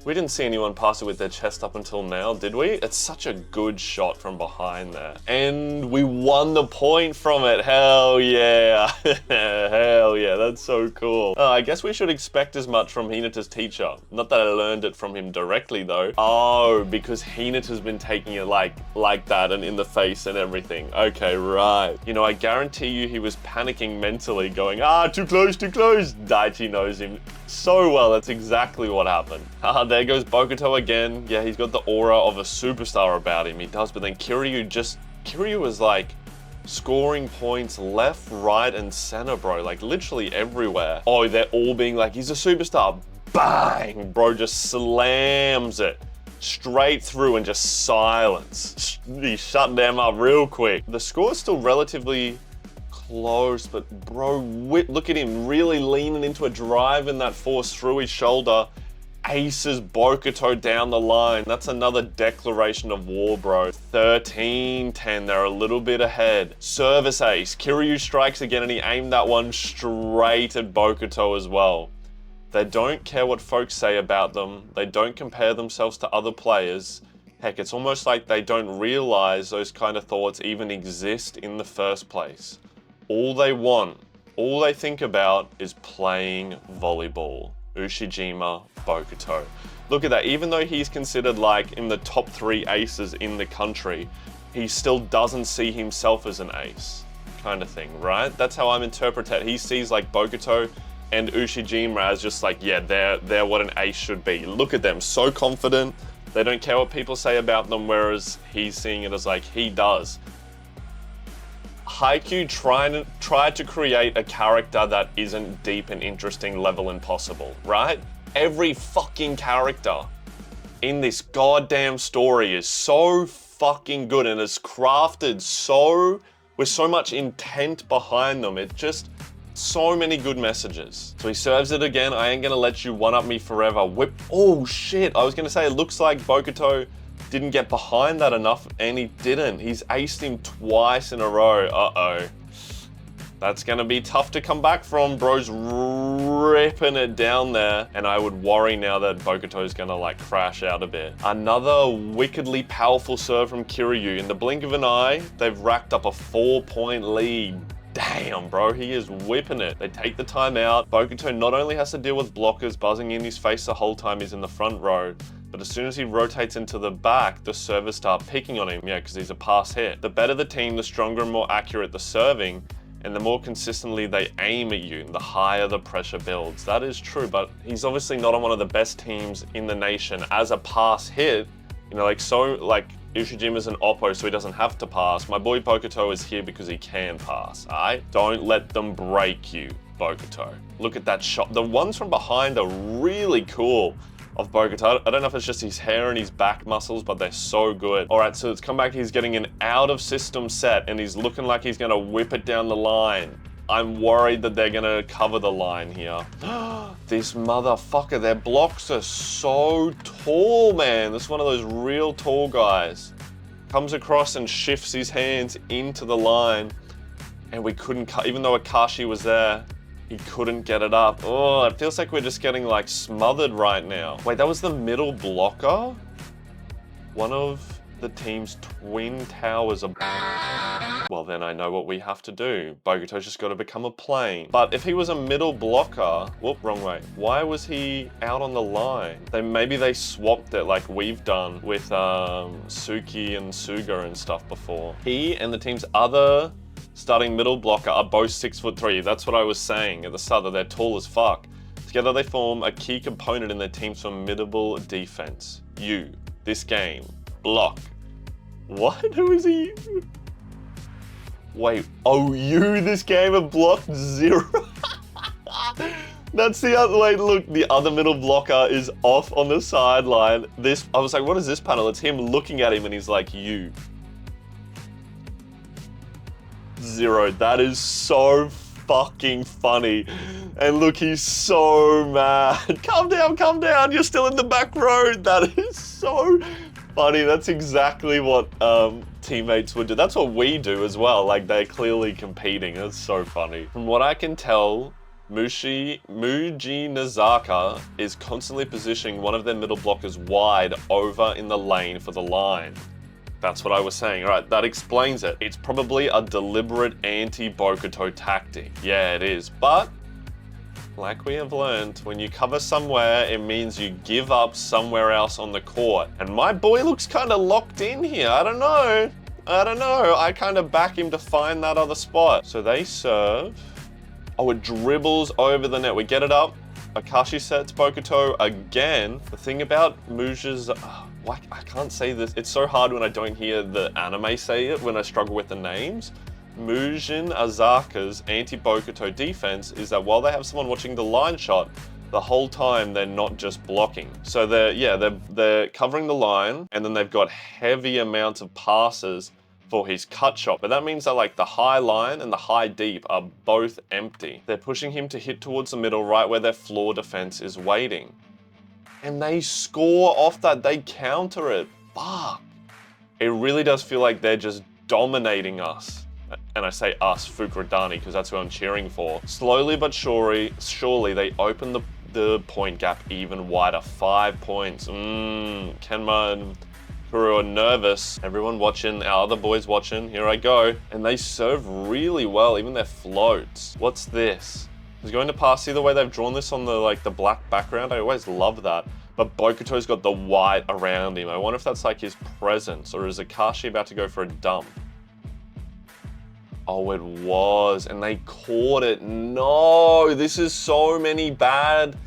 We didn't see anyone pass it with their chest up until now, did we? It's such a good shot from behind there. And we won the point from it. Hell yeah. Hell yeah, that's so cool. I guess we should expect as much from Hinata's teacher. Not that I learned it from him directly though. Oh, because Hinata's been taking it like that and in the face and everything. Okay, right. You know, I guarantee you he was panicking mentally going, too close, too close. Daichi knows him so well. That's exactly what happened. There goes Bokuto again. Yeah, he's got the aura of a superstar about him. He does, but then Kiryu was like scoring points left, right, and center, bro. Like literally everywhere. Oh, they're all being like, he's a superstar. Bang! Bro just slams it straight through and just silence. He shut them up real quick. The score's still relatively close, but bro, look at him really leaning into a drive and that force through his shoulder. Aces Bokuto down the line. That's another declaration of war, bro. 13-10, they're a little bit ahead. Service ace. Kiryu strikes again and he aimed that one straight at Bokuto as well. They don't care what folks say about them. They don't compare themselves to other players. Heck, it's almost like they don't realize those kind of thoughts even exist in the first place. All they want, all they think about is playing volleyball. Ushijima, Bokuto. Look at that, even though he's considered like in the top 3 aces in the country, he still doesn't see himself as an ace, kind of thing, right? That's how I'm interpreting it. He sees like Bokuto and Ushijima as just like, yeah, they're what an ace should be. Look at them, so confident. They don't care what people say about them, whereas he's seeing it as like, he does. HAIKYUU tried to create a character that isn't deep and interesting, level impossible, right? Every fucking character in this goddamn story is so fucking good and is crafted with so much intent behind them. It just, so many good messages. So he serves it again. I ain't gonna let you one-up me forever. Whip, oh shit. I was gonna say, it looks like Bokuto didn't get behind that enough, and he didn't. He's aced him twice in a row. Uh-oh. That's gonna be tough to come back from. Bro's ripping it down there. And I would worry now that Bokuto's gonna like crash out a bit. Another wickedly powerful serve from Kiryu. In the blink of an eye, they've racked up a 4-point lead. Damn, bro, he is whipping it. They take the time out. Bokuto not only has to deal with blockers buzzing in his face the whole time he's in the front row, but as soon as he rotates into the back, the servers start picking on him. Yeah, because he's a pass hit. The better the team, the stronger and more accurate the serving, and the more consistently they aim at you, the higher the pressure builds. That is true, but he's obviously not on one of the best teams in the nation. As a pass hit, you know, like Ushijima's an oppo, so he doesn't have to pass. My boy Bokuto is here because he can pass, alright? Don't let them break you, Bokuto. Look at that shot. The ones from behind are really cool of Bokuto. I don't know if it's just his hair and his back muscles, but they're so good. Alright, so it's come back. He's getting an out of system set, and he's looking like he's gonna whip it down the line. I'm worried that they're gonna cover the line here. This motherfucker, their blocks are so tall, man. This is one of those real tall guys. Comes across and shifts his hands into the line, and we couldn't cut, even though Akashi was there, he couldn't get it up. Oh, it feels like we're just getting like smothered right now. Wait, that was the middle blocker? One of the team's twin towers are... Well, then I know what we have to do. Bokuto's just got to become a plane. But if he was a middle blocker... Whoop, wrong way. Why was he out on the line? Maybe they swapped it like we've done with Suki and Suga and stuff before. He and the team's other starting middle blocker are both 6'3". That's what I was saying at the start, that they're tall as fuck. Together they form a key component in their team's formidable defense. You, this game, block. What? Who is he? Wait, oh, you, this game, have blocked 0? That's the other, wait, look, the other middle blocker is off on the sideline. I was like, what is this panel? It's him looking at him and he's like, you. 0, that is so fucking funny. And look, he's so mad. Calm down, you're still in the back row. That is so funny. That's exactly what teammates would do. That's what we do as well. Like, they're clearly competing. That's so funny. From what I can tell, Mujinazaka is constantly positioning one of their middle blockers wide over in the lane for the line. That's what I was saying. All right, that explains it. It's probably a deliberate anti-Bokuto tactic. Yeah, it is. But like we have learned, when you cover somewhere, it means you give up somewhere else on the court. And my boy looks kind of locked in here. I don't know. I kind of back him to find that other spot. So they serve. Oh, it dribbles over the net. We get it up. Akashi sets Bokuto again. The thing about Muja's... I can't say this. It's so hard when I don't hear the anime say it, when I struggle with the names. Mujinazaka's anti-Bokuto defense is that while they have someone watching the line shot, the whole time they're not just blocking. So they're covering the line, and then they've got heavy amounts of passes for his cut shot. But that means that like the high line and the high deep are both empty. They're pushing him to hit towards the middle, right where their floor defense is waiting. And they score off that, they counter it. Fuck. It really does feel like they're just dominating us. And I say us, Fukurodani, because that's who I'm cheering for. Slowly but surely they open the point gap even wider. 5 points. Kenma and Kuro are nervous. Everyone watching, our other boys watching, here I go. And they serve really well, even their floats. What's this? He's going to pass. See the way they've drawn this on the black background? I always love that. But Bokuto's got the white around him. I wonder if that's like his presence, or is Akashi about to go for a dump? Oh, it was, and they caught it. No, this is so many bad,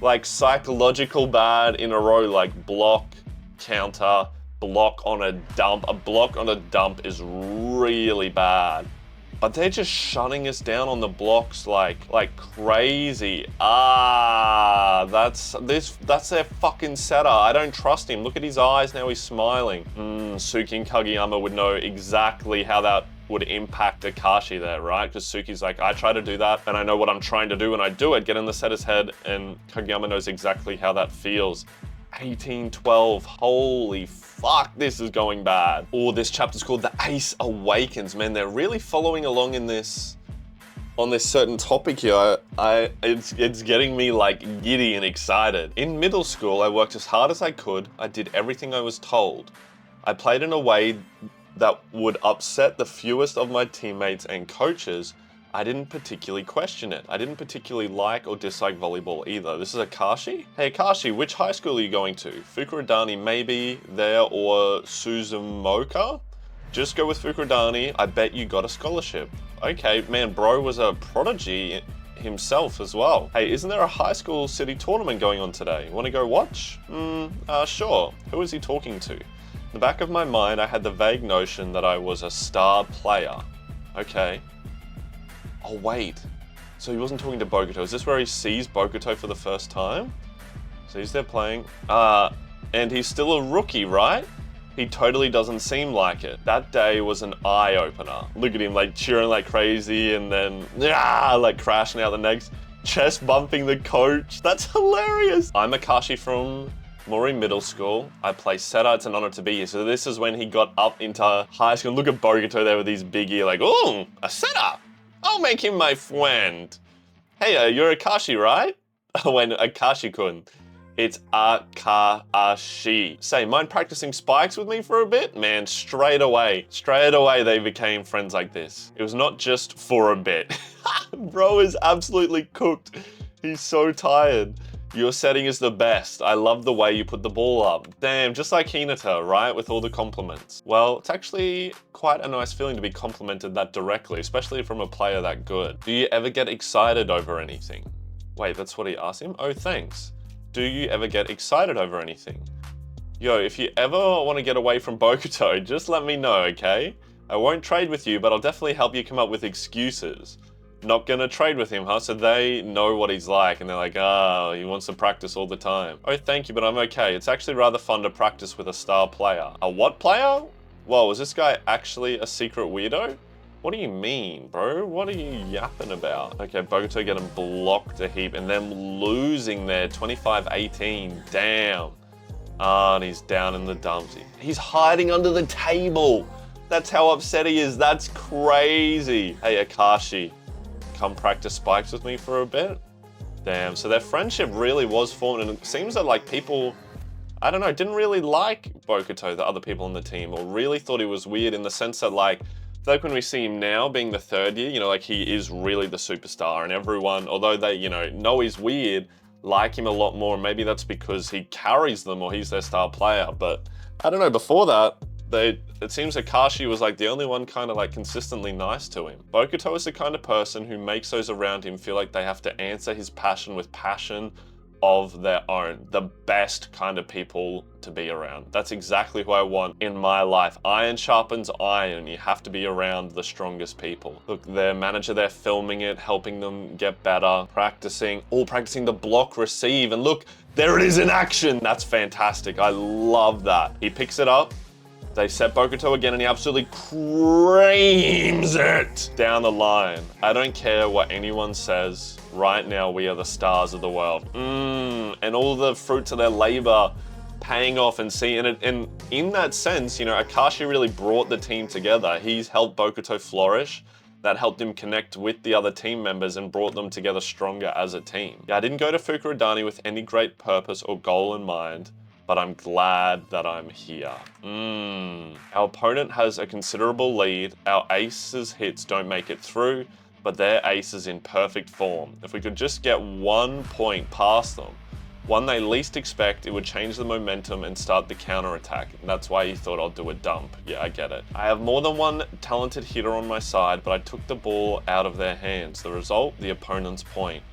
like psychological bad in a row, like block, counter, block on a dump. A block on a dump is really bad. But they're just shutting us down on the blocks like crazy. That's their fucking setter. I don't trust him. Look at his eyes now, he's smiling. Suki and Kageyama would know exactly how that would impact Akashi there, right? Because Suki's like, I try to do that, and I know what I'm trying to do when I do it, get in the setter's head, and Kageyama knows exactly how that feels. 18-12, holy fuck, this is going bad. Oh, this chapter's called The Ace Awakens. Man, they're really following along in this on this certain topic here, it's getting me like giddy and excited. In middle school, I worked as hard as I could. I did everything I was told. I played in a way that would upset the fewest of my teammates and coaches. I didn't particularly question it. I didn't particularly like or dislike volleyball either. This is Akashi? Hey Akashi, which high school are you going to? Fukurodani maybe there or Suzumoka? Just go with Fukurodani. I bet you got a scholarship. Okay, man, bro was a prodigy himself as well. Hey, isn't there a high school city tournament going on today? Want to go watch? Sure. Who is he talking to? In the back of my mind, I had the vague notion that I was a star player. Okay. Oh, wait. So he wasn't talking to Bokuto. Is this where he sees Bokuto for the first time? So he's there playing. And he's still a rookie, right? He totally doesn't seem like it. That day was an eye-opener. Look at him like cheering like crazy and then like crashing out the next, chest bumping the coach. That's hilarious. I'm Akashi from Mori Middle School. I play setter. It's an honor to be here. So this is when he got up into high school. Look at Bokuto there with his big ear like, ooh, a setter. I'll make him my friend. Hey, you're Akashi, right? When Akashi-kun. It's Akashi. Say, mind practicing spikes with me for a bit? Man, straight away they became friends like this. It was not just for a bit. Bro is absolutely cooked. He's so tired. Your setting is the best. I love the way you put the ball up. Damn, just like Hinata, right? With all the compliments. Well, it's actually quite a nice feeling to be complimented that directly, especially from a player that good. Do you ever get excited over anything? Wait, that's what he asked him? Oh, thanks. Do you ever get excited over anything? Yo, if you ever want to get away from Bokuto, just let me know, okay? I won't trade with you, but I'll definitely help you come up with excuses. Not gonna trade with him, huh? So they know what he's like and they're like, oh, he wants to practice all the time. Oh, thank you, but I'm okay. It's actually rather fun to practice with a star player. A what player? Whoa, is this guy actually a secret weirdo? What do you mean, bro? What are you yapping about? Okay, Bokuto getting blocked a heap and them losing there, 25-18, damn. And he's down in the dumps. He's hiding under the table. That's how upset he is. That's crazy. Hey, Akashi, come practice spikes with me for a bit? Damn, so their friendship really was formed, and it seems that like people, I don't know, didn't really like Bokuto, the other people on the team, or really thought he was weird in the sense that like when we see him now being the third year, you know, like he is really the superstar and everyone, although they, you know he's weird, like him a lot more. Maybe that's because he carries them or he's their star player. But I don't know, before that, it seems Akashi was like the only one kind of like consistently nice to him. Bokuto is the kind of person who makes those around him feel like they have to answer his passion with passion of their own. The best kind of people to be around. That's exactly who I want in my life. Iron sharpens iron. You have to be around the strongest people. Look, their manager, they're filming it, helping them get better, practicing the block receive. And look, there it is in action. That's fantastic. I love that. He picks it up. They set Bokuto again and he absolutely creams it down the line. I don't care what anyone says. Right now, we are the stars of the world. And all the fruits of their labor paying off and seeing it. And in that sense, you know, Akashi really brought the team together. He's helped Bokuto flourish. That helped him connect with the other team members and brought them together stronger as a team. Yeah, I didn't go to Fukurodani with any great purpose or goal in mind, but I'm glad that I'm here. Our opponent has a considerable lead. Our aces hits don't make it through, but their ace is in perfect form. If we could just get 1 point past them, one they least expect, it would change the momentum and start the counterattack. And that's why he thought I'll do a dump. Yeah, I get it. I have more than one talented hitter on my side, but I took the ball out of their hands. The result, the opponent's point.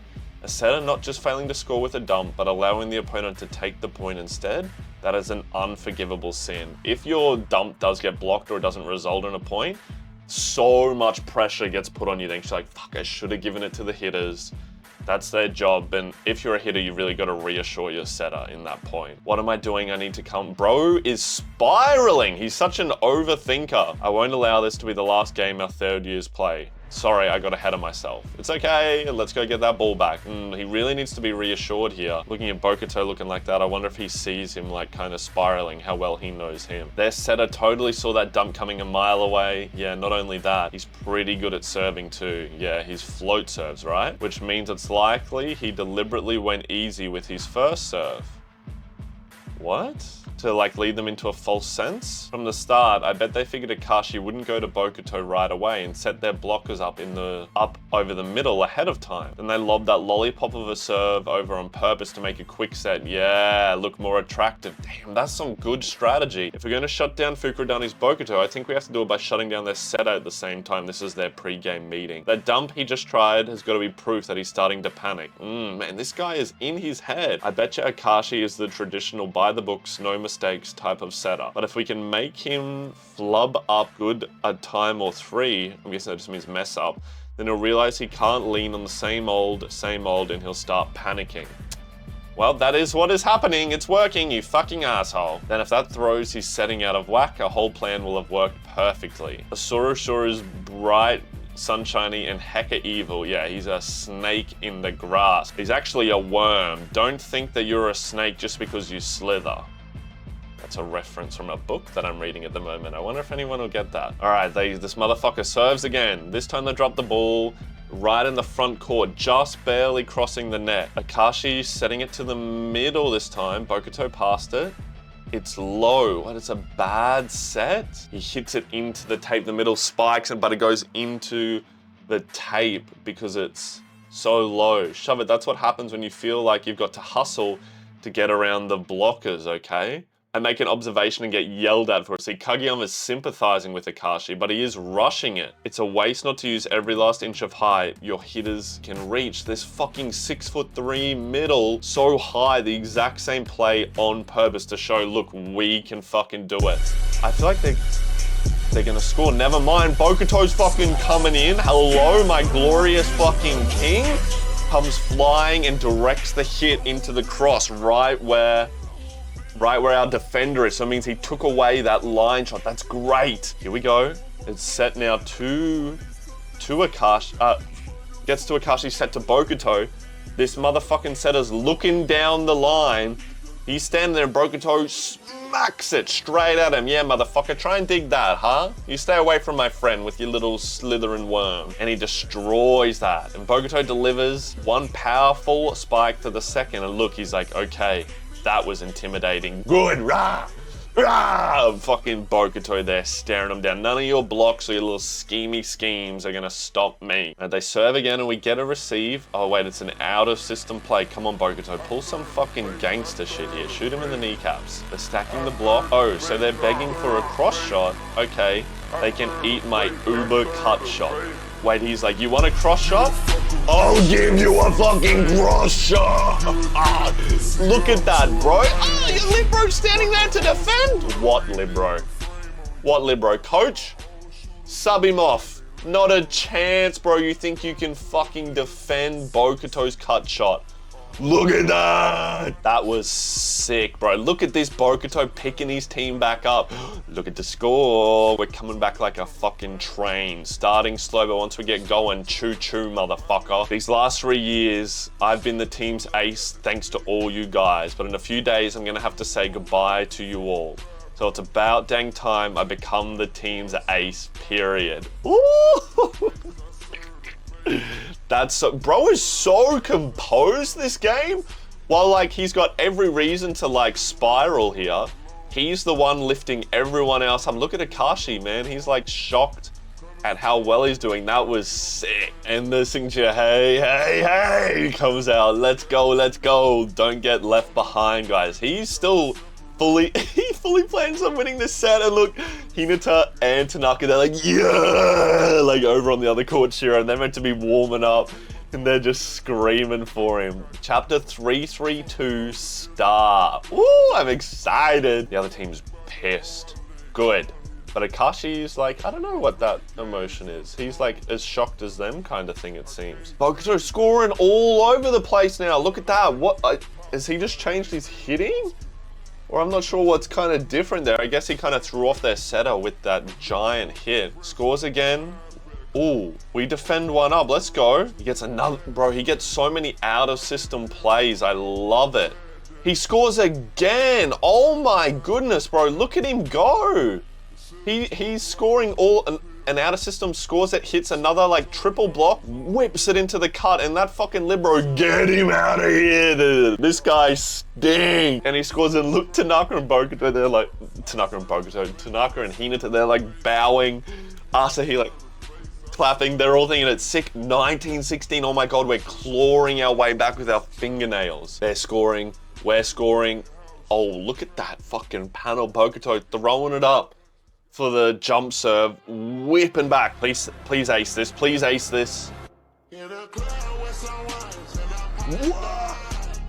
A setter not just failing to score with a dump, but allowing the opponent to take the point instead, that is an unforgivable sin. If your dump does get blocked or it doesn't result in a point, so much pressure gets put on you. Then you're like, fuck, I should have given it to the hitters. That's their job. And if you're a hitter, you really got to reassure your setter in that point. What am I doing? I need to come. Bro is spiraling. He's such an overthinker. I won't allow this to be the last game our third years play. Sorry, I got ahead of myself. It's okay, let's go get that ball back. He really needs to be reassured here. Looking at Bokuto looking like that, I wonder if he sees him like kind of spiraling, how well he knows him. Their setter totally saw that dump coming a mile away. Yeah, not only that, he's pretty good at serving too. Yeah, his float serves, right? Which means it's likely he deliberately went easy with his first serve. What? To like lead them into a false sense? From the start, I bet they figured Akashi wouldn't go to Bokuto right away and set their blockers up over the middle ahead of time. Then they lobbed that lollipop of a serve over on purpose to make a quick set. Yeah, look more attractive. Damn, that's some good strategy. If we're going to shut down Fukurodani's Bokuto, I think we have to do it by shutting down their setter at the same time. This is their pre-game meeting. That dump he just tried has got to be proof that he's starting to panic. Man, this guy is in his head. I bet you Akashi is the traditional by the books, no mistakes type of setter. But if we can make him flub up good a time or three, I'm guessing that just means mess up, then he'll realize he can't lean on the same old, and he'll start panicking. Well, that is what is happening. It's working, you fucking asshole. Then if that throws his setting out of whack, our whole plan will have worked perfectly. Asura sure is bright, sunshiny, and hecka evil. Yeah, he's a snake in the grass. He's actually a worm. Don't think that you're a snake just because you slither. That's a reference from a book that I'm reading at the moment. I wonder if anyone will get that. All right, this motherfucker serves again. This time they drop the ball right in the front court, just barely crossing the net. Akashi setting it to the middle this time. Bokuto passed it. It's low. What, it's a bad set? He hits it into the tape. The middle spikes, but it goes into the tape because it's so low. Shove it. That's what happens when you feel like you've got to hustle to get around the blockers, okay? I make an observation and get yelled at for it. See, Kageyama's sympathizing with Akashi, but he is rushing it. It's a waste not to use every last inch of height your hitters can reach. This fucking 6'3" middle so high, the exact same play on purpose to show, look, we can fucking do it. I feel like they're gonna score. Never mind, Bokuto's fucking coming in. Hello, my glorious fucking king. Comes flying and directs the hit into the cross right where our defender is. So it means he took away that line shot. That's great. Here we go. It's set now to Akashi. Gets to Akashi, set to Bokuto. This motherfucking setter's looking down the line. He's standing there and Bokuto smacks it straight at him. Yeah, motherfucker, try and dig that, huh? You stay away from my friend with your little slithering worm. And he destroys that. And Bokuto delivers one powerful spike to the second. And look, he's like, okay, that was intimidating. Good, rah, rah. Fucking Bokuto there staring him down. None of your blocks or your little schemy schemes are gonna stop me. And they serve again and we get a receive. Oh wait, it's an out of system play. Come on, Bokuto, pull some fucking gangster shit here. Shoot him in the kneecaps. They're stacking the block. Oh, so they're begging for a cross shot. Okay, they can eat my uber cut shot. Wait, he's like, you want a cross shot? I'll give you a fucking cross shot. Look at that, bro. Oh, your libero standing there to defend. What libero? What libero? Coach? Sub him off. Not a chance, bro. You think you can fucking defend Bokuto's cut shot? Look at that. That was sick, bro. Look at this Bokuto picking his team back up. Look at the score. We're coming back like a fucking train. Starting slow, but once we get going, choo-choo, motherfucker. These last 3 years, I've been the team's ace thanks to all you guys. But in a few days, I'm going to have to say goodbye to you all. So it's about dang time I become the team's ace, period. Ooh. That's so, bro is so composed this game. While like he's got every reason to like spiral here, he's the one lifting everyone else up. Look at Akashi, man. He's like shocked at how well he's doing. That was sick. And the signature, hey, hey, hey, comes out. Let's go, let's go. Don't get left behind, guys. He's still he fully plans on winning this set. And look, Hinata and Tanaka, they're like, yeah, like over on the other court cheer, and they're meant to be warming up and they're just screaming for him. Chapter 332 start. Ooh, I'm excited. The other team's pissed. Good. But Akashi's like, I don't know what that emotion is. He's like as shocked as them kind of thing, it seems. Bokuto scoring all over the place now. Look at that. What, has he just changed his hitting? Or I'm not sure what's kind of different there. I guess he kind of threw off their setter with that giant hit. Scores again. Ooh, we defend one up. Let's go. He gets another, bro. He gets so many out of system plays. I love it. He scores again. Oh my goodness, bro. Look at him go. He's scoring all an out of system, scores it, hits another like triple block, whips it into the cut, and that fucking libero, get him out of here, dude. This guy stinks. And he scores, and look, Tanaka and Bokuto, they're like, Tanaka and Hinata, they're like bowing. Asahi like clapping. They're all thinking it's sick. 1916, oh my god, we're clawing our way back with our fingernails. They're scoring, we're scoring. Oh, look at that fucking panel. Bokuto throwing it up for the jump serve, whipping back. Please ace this, please ace this. What?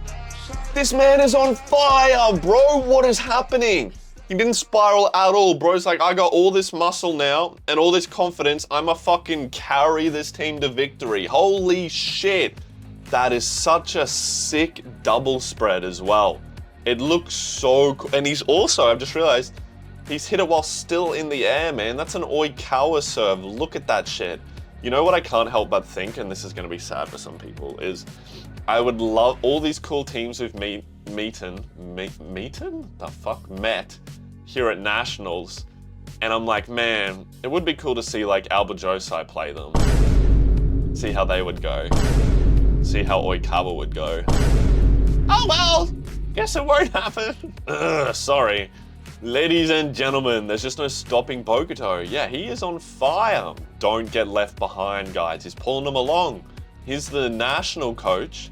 This man is on fire, bro. What is happening? He didn't spiral at all, bro. It's like, I got all this muscle now and all this confidence. I'ma fucking carry this team to victory. Holy shit. That is such a sick double spread as well. It looks so cool. And he's also, I've just realized, he's hit it while still in the air, man. That's an Oikawa serve. Look at that shit. You know what I can't help but think, and this is going to be sad for some people, is I would love all these cool teams who've met here at Nationals. And I'm like, man, it would be cool to see like Alba Josai play them. See how they would go. See how Oikawa would go. Oh well, guess it won't happen. Ugh, sorry. Ladies and gentlemen, there's just no stopping Bokuto. Yeah, he is on fire. Don't get left behind, guys. He's pulling them along. He's the national coach.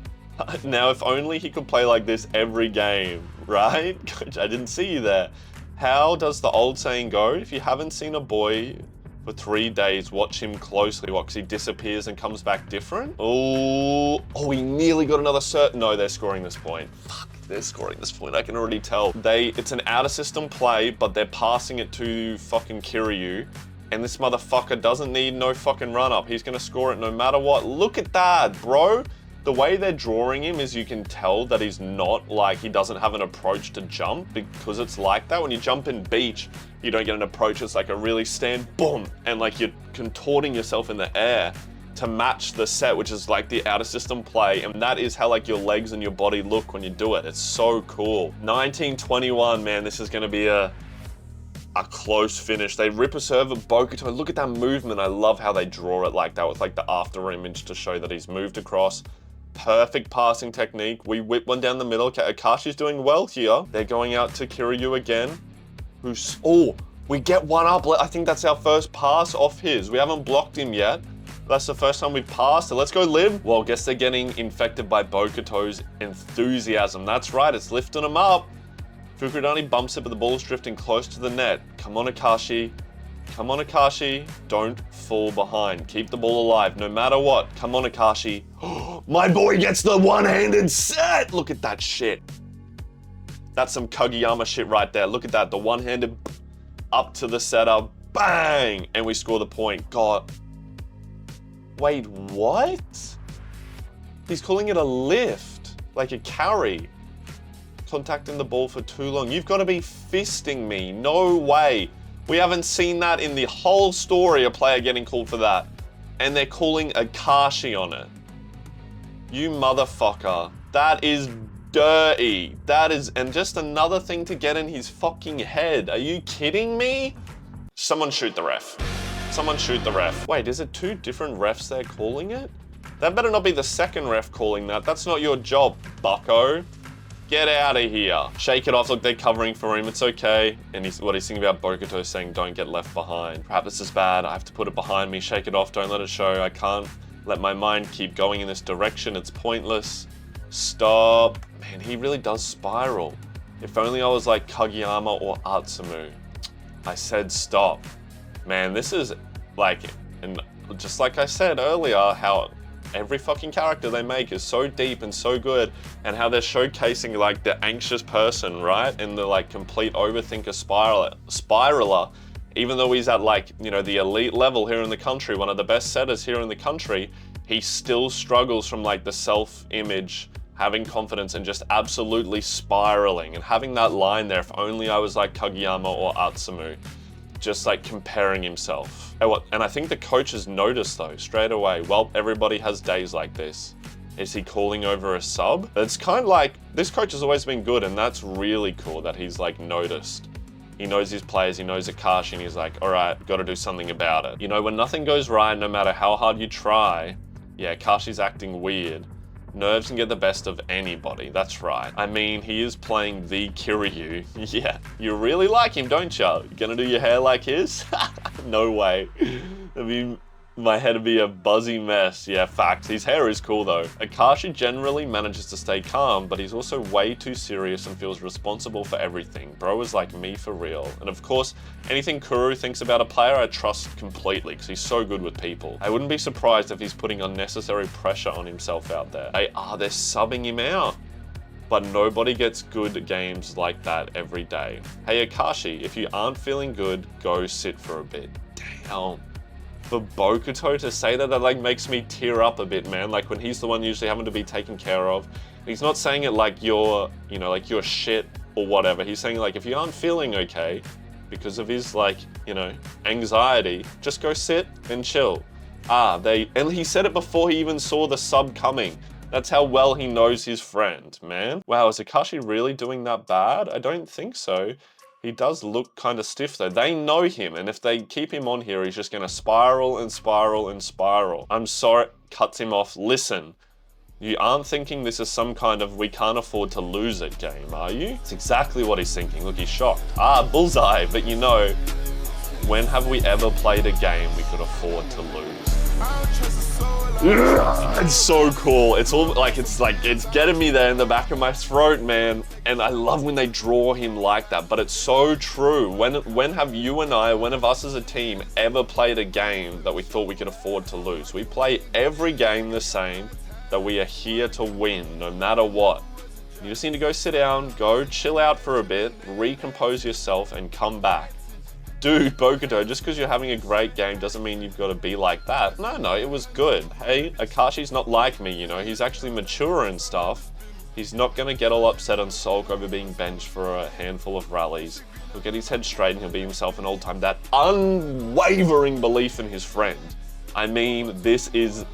Now, if only he could play like this every game, right? Coach, I didn't see you there. How does the old saying go? If you haven't seen a boy for 3 days, watch him closely. What, because he disappears and comes back different? Oh, he nearly got another cert. No, they're scoring this point. Fuck. They're scoring this point, I can already tell. It's an out-of-system play, but they're passing it to fucking Kiryu, and this motherfucker doesn't need no fucking run-up. He's gonna score it no matter what. Look at that, bro. The way they're drawing him is you can tell that he's not, like, he doesn't have an approach to jump, because it's like that. When you jump in beach, you don't get an approach. It's like a really stand, boom, and like you're contorting yourself in the air to match the set, which is like the outer system play, and that is how like your legs and your body look when you do it. It's so cool. 1921, man, this is gonna be a close finish. They rip a serve of Bokuto. Look at that movement. I love how they draw it like that with like the after image to show that he's moved across. Perfect passing technique. We whip one down the middle. Akashi's doing well here. They're going out to Kiryu again. We get one up. I think that's our first pass off his. We haven't blocked him yet. That's the first time we've passed, so let's go Lib. Well, I guess they're getting infected by Bokuto's enthusiasm. That's right, it's lifting them up. Fukurodani bumps it, but the ball's drifting close to the net. Come on, Akashi. Come on, Akashi. Don't fall behind. Keep the ball alive, no matter what. Come on, Akashi. My boy gets the one-handed set! Look at that shit. That's some Kageyama shit right there. Look at that, the one-handed up to the setup. Bang! And we score the point. God. Wait, what? He's calling it a lift, like a carry. Contacting the ball for too long. You've got to be fisting me. No way. We haven't seen that in the whole story, a player getting called for that. And they're calling Akashi on it. You motherfucker. That is dirty. That is, and just another thing to get in his fucking head. Are you kidding me? Someone shoot the ref. Someone shoot the ref. Wait, is it two different refs they're calling it? That better not be the second ref calling that. That's not your job, bucko. Get out of here. Shake it off. Look, they're covering for him. It's okay. And he's thinking about Bokuto saying, don't get left behind. Perhaps this is bad. I have to put it behind me. Shake it off. Don't let it show. I can't let my mind keep going in this direction. It's pointless. Stop. Man, he really does spiral. If only I was like Kageyama or Atsumu. I said stop. Man, this is like, and just like I said earlier, how every fucking character they make is so deep and so good, and how they're showcasing like the anxious person, right? And the like complete overthinker spiraler, even though he's at like, you know, the elite level here in the country, one of the best setters here in the country, he still struggles from like the self-image, having confidence and just absolutely spiraling. And having that line there, if only I was like Kageyama or Atsumu. just like comparing himself. And I think the coach has noticed though, straight away, well, everybody has days like this. Is he calling over a sub? It's kind of like, this coach has always been good, and that's really cool that he's like noticed. He knows his players, he knows Akashi, and he's like, all right, gotta do something about it. You know, when nothing goes right, no matter how hard you try, yeah, Akashi's acting weird. Nerves can get the best of anybody, that's right. I mean, he is playing the Kiryu. Yeah, you really like him, don't you? You gonna do your hair like his? No way. I mean, my head would be a buzzy mess. Yeah, facts. His hair is cool though. Akashi generally manages to stay calm, but he's also way too serious and feels responsible for everything. Bro is like me for real. And of course, anything Kuru thinks about a player, I trust completely because he's so good with people. I wouldn't be surprised if he's putting unnecessary pressure on himself out there. They're subbing him out. But nobody gets good games like that every day. Hey Akashi, if you aren't feeling good, go sit for a bit. Damn. For Bokuto to say that like makes me tear up a bit, man. Like when he's the one usually having to be taken care of. He's not saying it like you're, you know, like you're shit or whatever. He's saying like, if you aren't feeling okay because of his like, you know, anxiety, just go sit and chill. And he said it before he even saw the sub coming. That's how well he knows his friend, man. Wow, is Akashi really doing that bad? I don't think so. He does look kind of stiff though. They know him, and if they keep him on here, he's just gonna spiral and spiral and spiral. I'm sorry, cuts him off. Listen, you aren't thinking this is some kind of we can't afford to lose it game, are you? It's exactly what he's thinking. Look, he's shocked. Bullseye, but you know, when have we ever played a game we could afford to lose? It's so cool. It's getting me there in the back of my throat, man. And I love when they draw him like that, but it's so true. When have you and I, when have us as a team ever played a game that we thought we could afford to lose? We play every game the same, that we are here to win, no matter what. You just need to go sit down, go chill out for a bit, recompose yourself, and come back. Dude, Bokuto, just because you're having a great game doesn't mean you've got to be like that. No, it was good. Hey, Akashi's not like me, you know, he's actually mature and stuff. He's not going to get all upset and sulk over being benched for a handful of rallies. He'll get his head straight and he'll be himself an old time. That unwavering belief in his friend. I mean, this is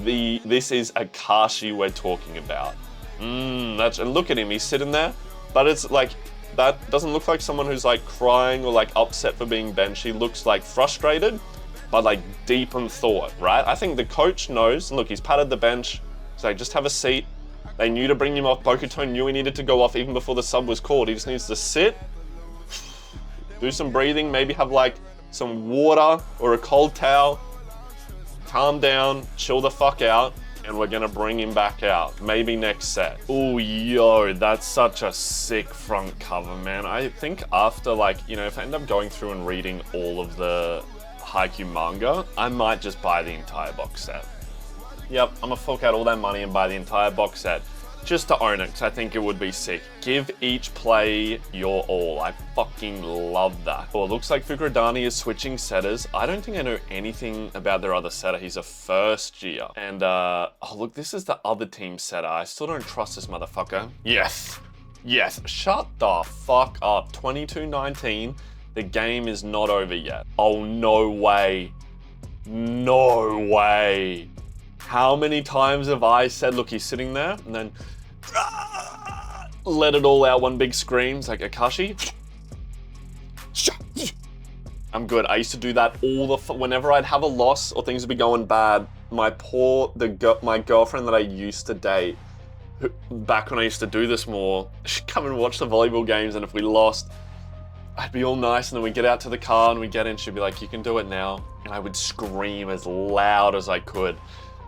Akashi we're talking about. And look at him, he's sitting there, but it's like, that doesn't look like someone who's like crying or like upset for being benched. He looks like frustrated, but like deep in thought, right? I think the coach knows, and look, he's patted the bench. He's like, just have a seat. They knew to bring him off. Bokuto knew he needed to go off even before the sub was called. He just needs to sit, do some breathing, maybe have like some water or a cold towel, calm down, chill the fuck out, and we're gonna bring him back out. Maybe next set. Oh, yo, that's such a sick front cover, man. I think after like, you know, if I end up going through and reading all of the HAIKYUU manga, I might just buy the entire box set. Yep, I'm gonna fork out all that money and buy the entire box set just to own it, because I think it would be sick. Give each play your all. I fucking love that. Oh, it looks like Fukurodani is switching setters. I don't think I know anything about their other setter. He's a first year. And, oh, look, this is the other team setter. I still don't trust this motherfucker. Yes. Shut the fuck up. 22-19. The game is not over yet. Oh, no way. No way. How many times have I said, look, he's sitting there, and then let it all out, one big scream. It's like, Akashi, I'm good. I used to do that whenever I'd have a loss or things would be going bad. My girlfriend that I used to date, back when I used to do this more, she'd come and watch the volleyball games, and if we lost, I'd be all nice, and then we'd get out to the car and we'd get in, she'd be like, you can do it now. And I would scream as loud as I could.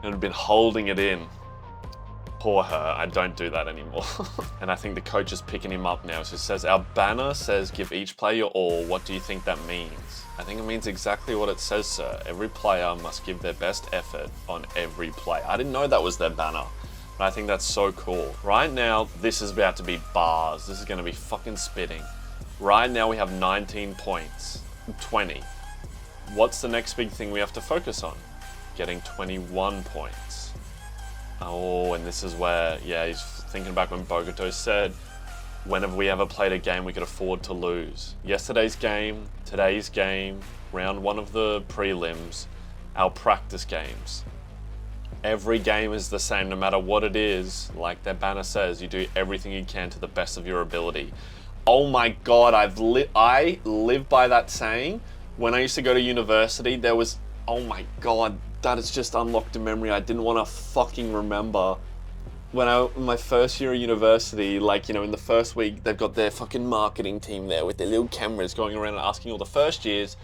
And I'd been holding it in. Poor her, I don't do that anymore. And I think the coach is picking him up now. So it says, our banner says, give each player your all. What do you think that means? I think it means exactly what it says, sir. Every player must give their best effort on every play. I didn't know that was their banner. But I think that's so cool. Right now, this is about to be bars. This is gonna be fucking spitting. Right now we have 19 points, 20. What's the next big thing we have to focus on? Getting 21 points. Oh, and this is where, yeah, he's thinking back when Bokuto said, when have we ever played a game we could afford to lose? Yesterday's game, today's game, round 1 of the prelims, our practice games. Every game is the same, no matter what it is. Like their banner says, you do everything you can to the best of your ability. Oh my God, I live by that saying. When I used to go to university, there was, oh my God, that is just unlocked a memory I didn't want to fucking remember. When in my first year of university, like, you know, in the first week, they've got their fucking marketing team there with their little cameras going around and asking all the first years,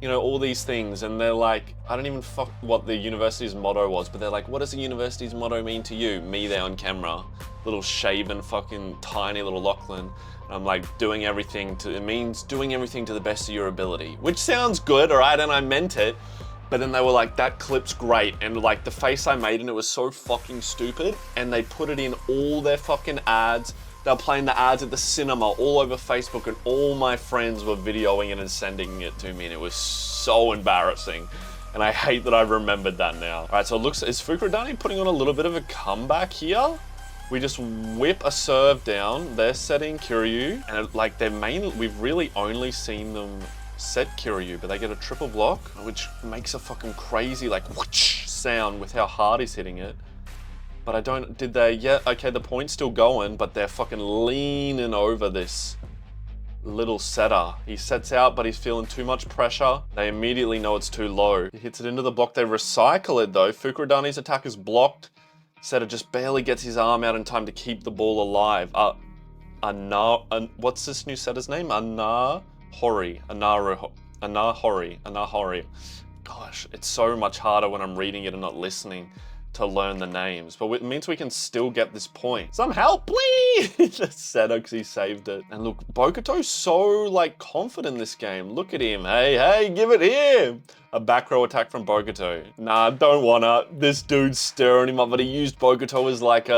you know, all these things, and they're like, I don't even fuck what the university's motto was, but they're like, what does the university's motto mean to you? Me there on camera, little shaven fucking tiny little Lachlan. And I'm like, it means doing everything to the best of your ability, which sounds good, all right, and I meant it, but then they were like, that clip's great, and like the face I made in it was so fucking stupid, and they put it in all their fucking ads. They were playing the ads at the cinema all over Facebook, and all my friends were videoing it and sending it to me, and it was so embarrassing. And I hate that I remembered that now. All right, so it looks, is Fukurodani putting on a little bit of a comeback here? We just whip a serve down. They're setting Kiryu, and like we've really only seen them set Kiryu, but they get a triple block, which makes a fucking crazy like whoosh sound with how hard he's hitting it. But yeah, okay, the point's still going, but they're fucking leaning over this little setter. He sets out, but he's feeling too much pressure. They immediately know it's too low. He hits it into the block. They recycle it though. Fukurodani's attack is blocked. Setter just barely gets his arm out in time to keep the ball alive. What's this new setter's name? Anahori. Gosh, it's so much harder when I'm reading it and not listening to learn the names, but it means we can still get this point. Some help, please! The setter, because he saved it. And look, Bokuto's so like confident in this game. Look at him. Hey, give it here. A back row attack from Bokuto. Nah, don't wanna. This dude's stirring him up, but he used Bokuto as like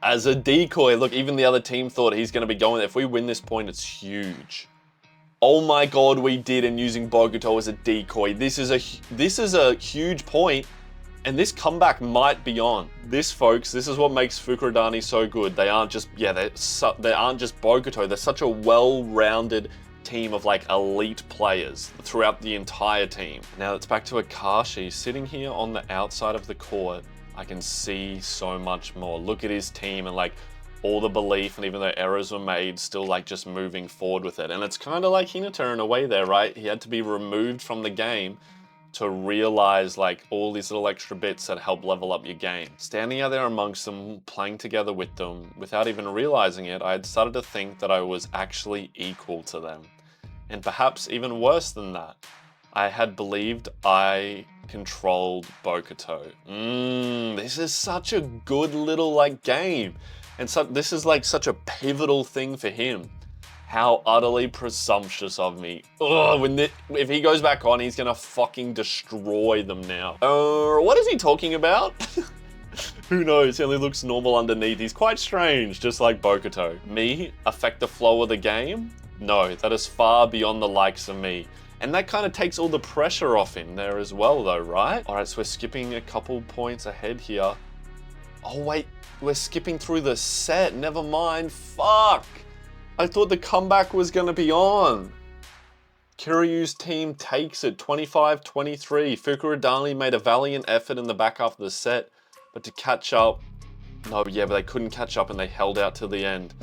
as a decoy. Look, even the other team thought he's gonna be going. If we win this point, it's huge. Oh my God, we did, and using Bokuto as a decoy. This is a huge point. And this comeback might be on. This, folks, this is what makes Fukurodani so good. They aren't just, they aren't just Bokuto. They're such a well-rounded team of like elite players throughout the entire team. Now it's back to Akashi sitting here on the outside of the court. I can see so much more. Look at his team and like all the belief, and even though errors were made, still like just moving forward with it. And it's kind of like Hinata in a way there, right? He had to be removed from the game to realize like all these little extra bits that help level up your game. Standing out there amongst them, playing together with them, without even realizing it, I had started to think that I was actually equal to them. And perhaps even worse than that, I had believed I controlled Bokuto. This is such a good little like game. And so this is like such a pivotal thing for him. How utterly presumptuous of me. Ugh, if he goes back on, he's gonna fucking destroy them now. What is he talking about? Who knows, he only looks normal underneath. He's quite strange, just like Bokuto. Me, affect the flow of the game? No, that is far beyond the likes of me. And that kind of takes all the pressure off him there as well though, right? All right, so we're skipping a couple points ahead here. Oh wait, we're skipping through the set, never mind, fuck. I thought the comeback was gonna be on. Kiryu's team takes it 25-23. Fukurodani made a valiant effort in the back half of the set, but to catch up, but they couldn't catch up and they held out till the end.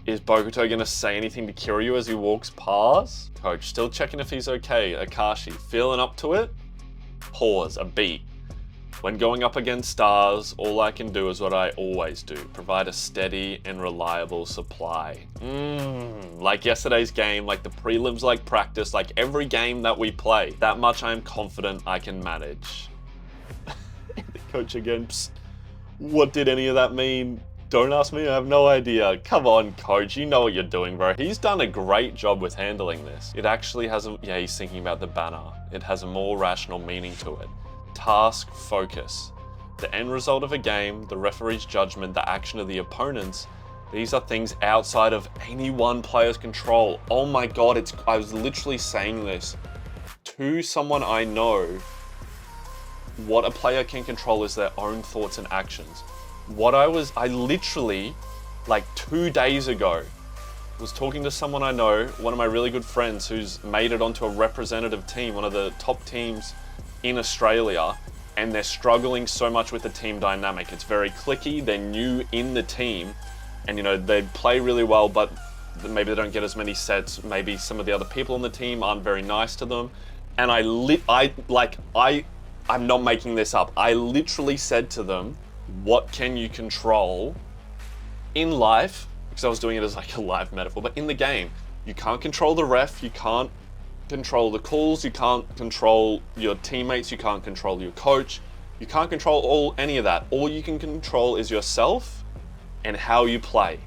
Is Bokuto gonna say anything to Kiryu as he walks past? Coach, still checking if he's okay. Akashi, feeling up to it? Pause, a beat. When going up against stars, all I can do is what I always do, provide a steady and reliable supply. Like yesterday's game, like the prelims, like practice, like every game that we play. That much I am confident I can manage. The coach again, psst. What did any of that mean? Don't ask me, I have no idea. Come on, coach, you know what you're doing, bro. He's done a great job with handling this. It actually has he's thinking about the banner. It has a more rational meaning to it. Task focus. The end result of a game, the referee's judgment, the action of the opponents, these are things outside of any one player's control. Oh my God, I was literally saying this to someone I know. What a player can control is their own thoughts and actions. I literally like 2 days ago, was talking to someone I know, one of my really good friends who's made it onto a representative team, one of the top teams in Australia, and they're struggling so much with the team dynamic. It's very cliquey, they're new in the team, and you know, they play really well, but maybe they don't get as many sets, maybe some of the other people on the team aren't very nice to them. And I'm not making this up, I literally said to them, what can you control in life? Because I was doing it as like a live metaphor, but in the game, you can't control the ref, you can't control the calls, you can't control your teammates, you can't control your coach, you can't control any of that. All you can control is yourself and how you play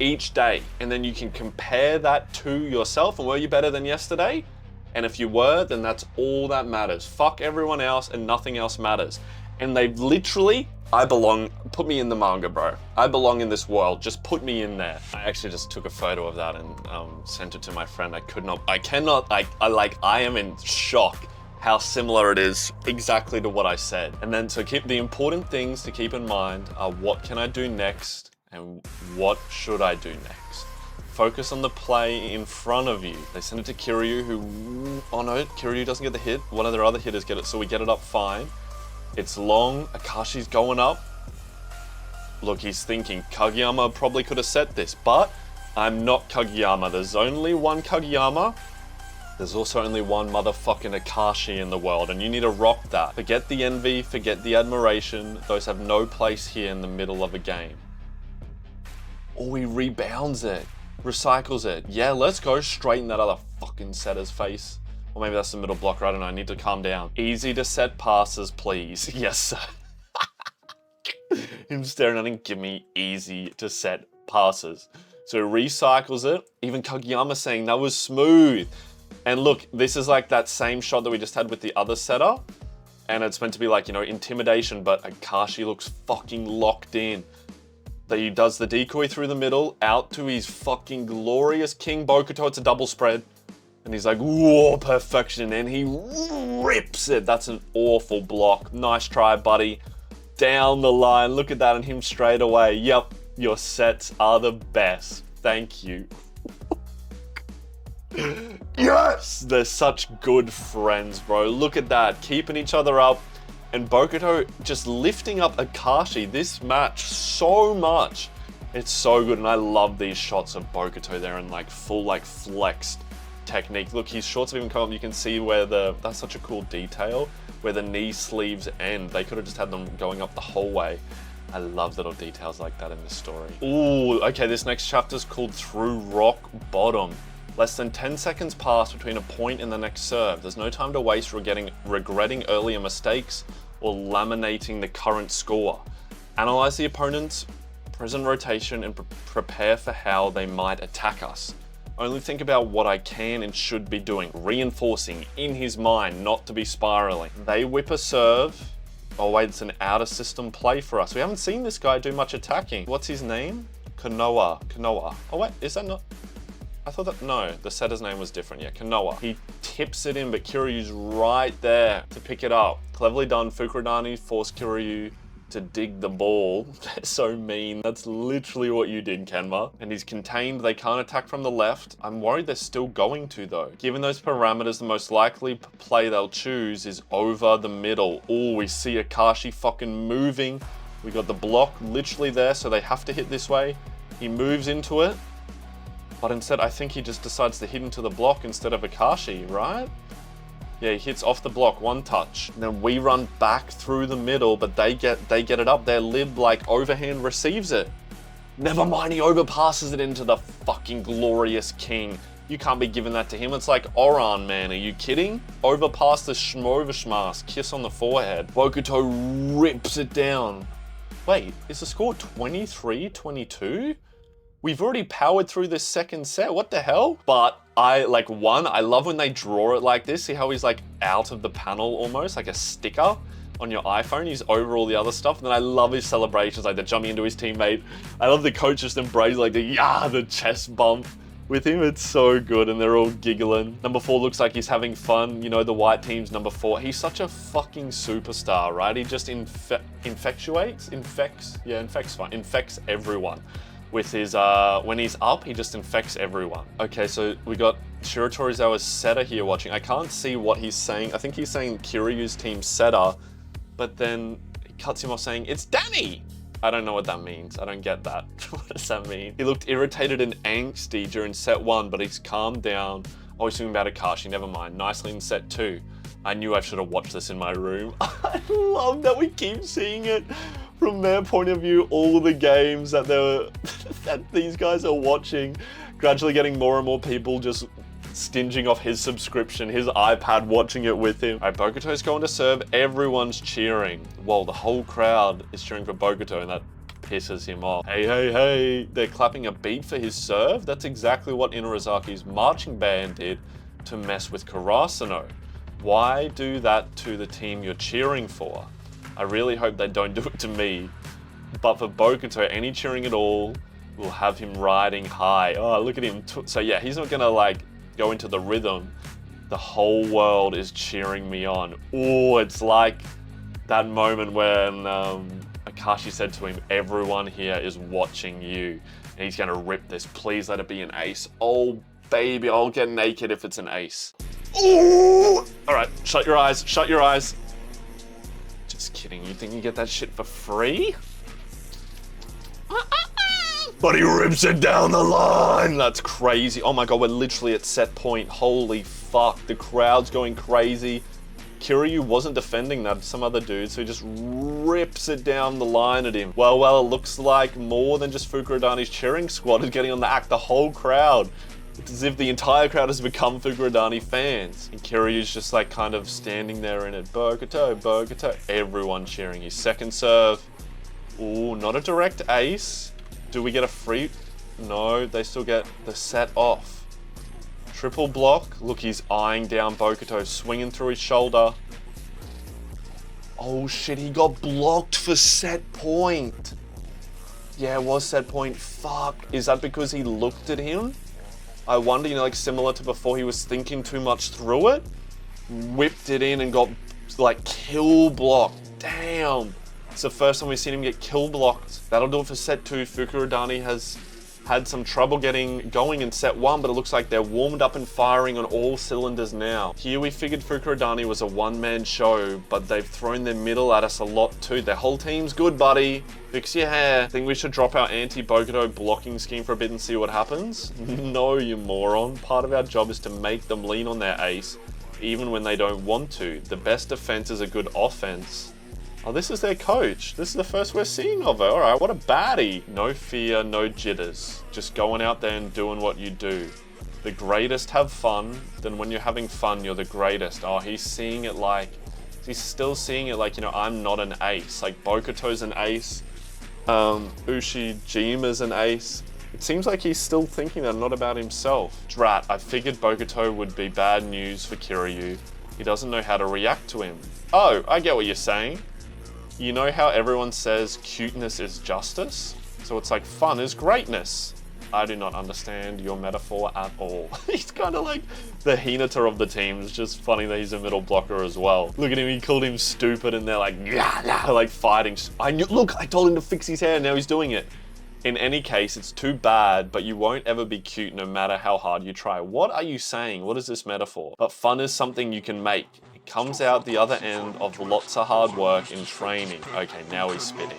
each day. And then you can compare that to yourself, and were you better than yesterday? And if you were, then that's all that matters. Fuck everyone else and nothing else matters. And they've literally, put me in the manga, bro. I belong in this world, just put me in there. I actually just took a photo of that and sent it to my friend. I am in shock how similar it is exactly to what I said. And then to keep the important things to keep in mind are what can I do next and what should I do next? Focus on the play in front of you. They send it to Kiryu who, oh no, Kiryu doesn't get the hit. One of their other hitters get it, so we get it up fine. It's long, Akashi's going up. Look, he's thinking, Kageyama probably could have set this, but I'm not Kageyama. There's only one Kageyama. There's also only one motherfucking Akashi in the world, and you need to rock that. Forget the envy, forget the admiration. Those have no place here in the middle of a game. Or he rebounds it, recycles it. Yeah, let's go straighten that other fucking setter's face. Or maybe that's the middle blocker, I don't know, I need to calm down. Easy to set passes, please. Yes, sir. Him staring at him, give me easy to set passes. So he recycles it. Even Kageyama saying that was smooth. And look, this is like that same shot that we just had with the other setter. And it's meant to be like, you know, intimidation, but Akashi looks fucking locked in. That he does the decoy through the middle, out to his fucking glorious King Bokuto. It's a double spread. And he's like, whoa, perfection, and he rips it. That's an awful block. Nice try, buddy. Down the line, look at that, and him straight away. Yep, your sets are the best. Thank you. Yes! They're such good friends, bro. Look at that, keeping each other up. And Bokuto just lifting up Akashi this match so much. It's so good, and I love these shots of Bokuto there in like full, like flexed technique. Look, his shorts have even come up. You can see where that's such a cool detail, where the knee sleeves end. They could have just had them going up the whole way. I love little details like that in this story. Ooh, okay, this next chapter is called Through Rock Bottom. Less than 10 seconds pass between a point and the next serve. There's no time to waste regretting earlier mistakes or laminating the current score. Analyze the opponent's present rotation and prepare for how they might attack us. Only think about what I can and should be doing, reinforcing in his mind not to be spiraling. They whip a serve. Oh wait, it's an outer system play for us. We haven't seen this guy do much attacking. What's his name? Kanoa. Oh wait, is that not? I thought that, no, the setter's name was different. Yeah, Kanoa. He tips it in, but Kiryu's right there to pick it up. Cleverly done. Fukurodani forced Kiryu to dig the ball. They're so mean. That's literally what you did, Kenma. And he's contained. They can't attack from the left. I'm worried they're still going to, though. Given those parameters, the most likely play they'll choose is over the middle. Oh, we see Akashi fucking moving. We got the block literally there, so they have to hit this way. He moves into it. But instead, I think he just decides to hit into the block instead of Akashi, right? Yeah, he hits off the block, one touch. And then we run back through the middle, but they get it up. Their lib, like, overhand receives it. Never mind, he overpasses it into the fucking glorious king. You can't be giving that to him. It's like Oran, man. Are you kidding? Overpass the schmoverschmass. Kiss on the forehead. Bokuto rips it down. Wait, is the score 23-22? We've already powered through this second set. What the hell? But I love when they draw it like this. See how he's like out of the panel almost, like a sticker on your iPhone. He's over all the other stuff. And then I love his celebrations, like they're jumping into his teammate. I love the coach just embrace like the chest bump with him. It's so good, and they're all giggling. Number 4 looks like he's having fun. You know, the white team's number 4. He's such a fucking superstar, right? He just infects everyone. with his, when he's up, he just infects everyone. Okay, so we got Shiratorizawa's setter here watching. I can't see what he's saying. I think he's saying Kiryu's team setter, but then he cuts him off saying, it's Danny! I don't know what that means. I don't get that. What does that mean? He looked irritated and angsty during set 1, but he's calmed down. Oh, he's talking about Akashi, never mind. Nicely in set 2. I knew I should have watched this in my room. I love that we keep seeing it from their point of view, all the games that that these guys are watching, gradually getting more and more people just stinging off his subscription, his iPad, watching it with him. All right, Bokuto's going to serve. Everyone's cheering. Well, the whole crowd is cheering for Bokuto, and that pisses him off. Hey, hey, hey. They're clapping a beat for his serve? That's exactly what Inurizaki's marching band did to mess with Karasuno. Why do that to the team you're cheering for? I really hope they don't do it to me. But for Bokuto, any cheering at all will have him riding high. Oh, look at him. So yeah, he's not gonna like go into the rhythm. The whole world is cheering me on. Oh, it's like that moment when Akashi said to him, everyone here is watching you. And he's gonna rip this. Please let it be an ace. Oh, baby, I'll get naked if it's an ace. Ooh! All right, shut your eyes, shut your eyes. Just kidding, you think you get that shit for free? But he rips it down the line. That's crazy. Oh my God, we're literally at set point. Holy fuck, the crowd's going crazy. Kiryu wasn't defending that, some other dude, so he just rips it down the line at him. Well, it looks like more than just Fukurodani's cheering squad is getting on the act, the whole crowd. It's as if the entire crowd has become Fukurodani fans. And Kiryu's just like kind of standing there in it. Bokuto, Bokuto. Everyone cheering. His second serve. Ooh, not a direct ace. Do we get a free? No, they still get the set off. Triple block. Look, he's eyeing down Bokuto, swinging through his shoulder. Oh shit, he got blocked for set point. Yeah, it was set point. Fuck. Is that because he looked at him? I wonder, you know, like similar to before, he was thinking too much through it, whipped it in and got like kill blocked. Damn. It's the first time we've seen him get kill blocked. That'll do it for set 2. Fukurodani has had some trouble getting going in set 1, but it looks like they're warmed up and firing on all cylinders now. Here we figured Fukurodani was a one-man show, but they've thrown their middle at us a lot too. Their whole team's good, buddy. Fix your hair. Think we should drop our anti-Bokuto blocking scheme for a bit and see what happens? No, you moron. Part of our job is to make them lean on their ace, even when they don't want to. The best defense is a good offense. Oh, this is their coach. This is the first we're seeing of her. All right, what a baddie. No fear, no jitters. Just going out there and doing what you do. The greatest have fun. Then when you're having fun, you're the greatest. Oh, he's seeing it like, he's still seeing it like, you know, I'm not an ace. Like Bokuto's an ace. Ushijima's an ace. It seems like he's still thinking that, not about himself. Drat, I figured Bokuto would be bad news for Kiryu. He doesn't know how to react to him. Oh, I get what you're saying. You know how everyone says cuteness is justice? So it's like fun is greatness. I do not understand your metaphor at all. He's kind of like the Hinata of the team. It's just funny that he's a middle blocker as well. Look at him, he called him stupid and they're like, yeah, like fighting. Look, I told him to fix his hair and now he's doing it. In any case, it's too bad, but you won't ever be cute no matter how hard you try. What are you saying? What is this metaphor? But fun is something you can make. It comes out the other end of lots of hard work and training. Okay, now he's spitting.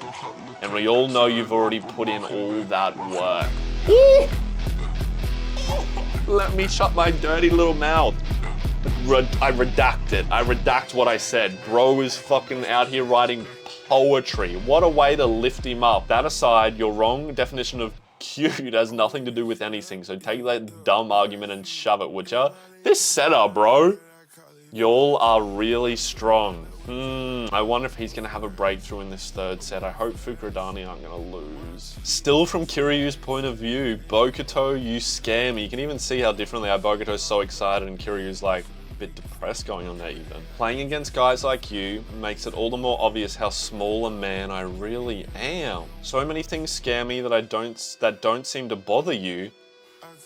And we all know you've already put in all that work. Let me shut my dirty little mouth. I redact it. I redact what I said. Bro is fucking out here writing poetry. What a way to lift him up. That aside, your wrong definition of cute has nothing to do with anything, so take that dumb argument and shove it, would ya? This setup, bro. Y'all are really strong. I wonder if he's gonna have a breakthrough in this third set. I hope Fukurodani aren't gonna lose. Still from Kiryu's point of view, Bokuto, you scare me. You can even see how different they are. Bokuto's so excited and Kiryu's like a bit depressed going on there even. Playing against guys like you makes it all the more obvious how small a man I really am. So many things scare me that don't seem to bother you.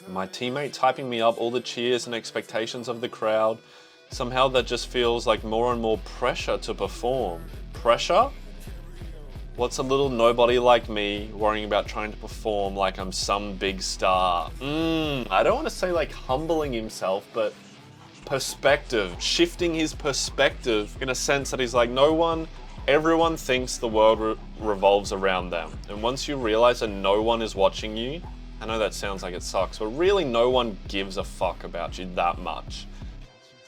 My teammates hyping me up, all the cheers and expectations of the crowd. Somehow that just feels like more and more pressure to perform. Pressure? What's a little nobody like me worrying about trying to perform like I'm some big star? I don't want to say like humbling himself, but perspective, shifting his perspective in a sense that he's like, everyone thinks the world revolves around them. And once you realize that no one is watching you, I know that sounds like it sucks, but really no one gives a fuck about you that much.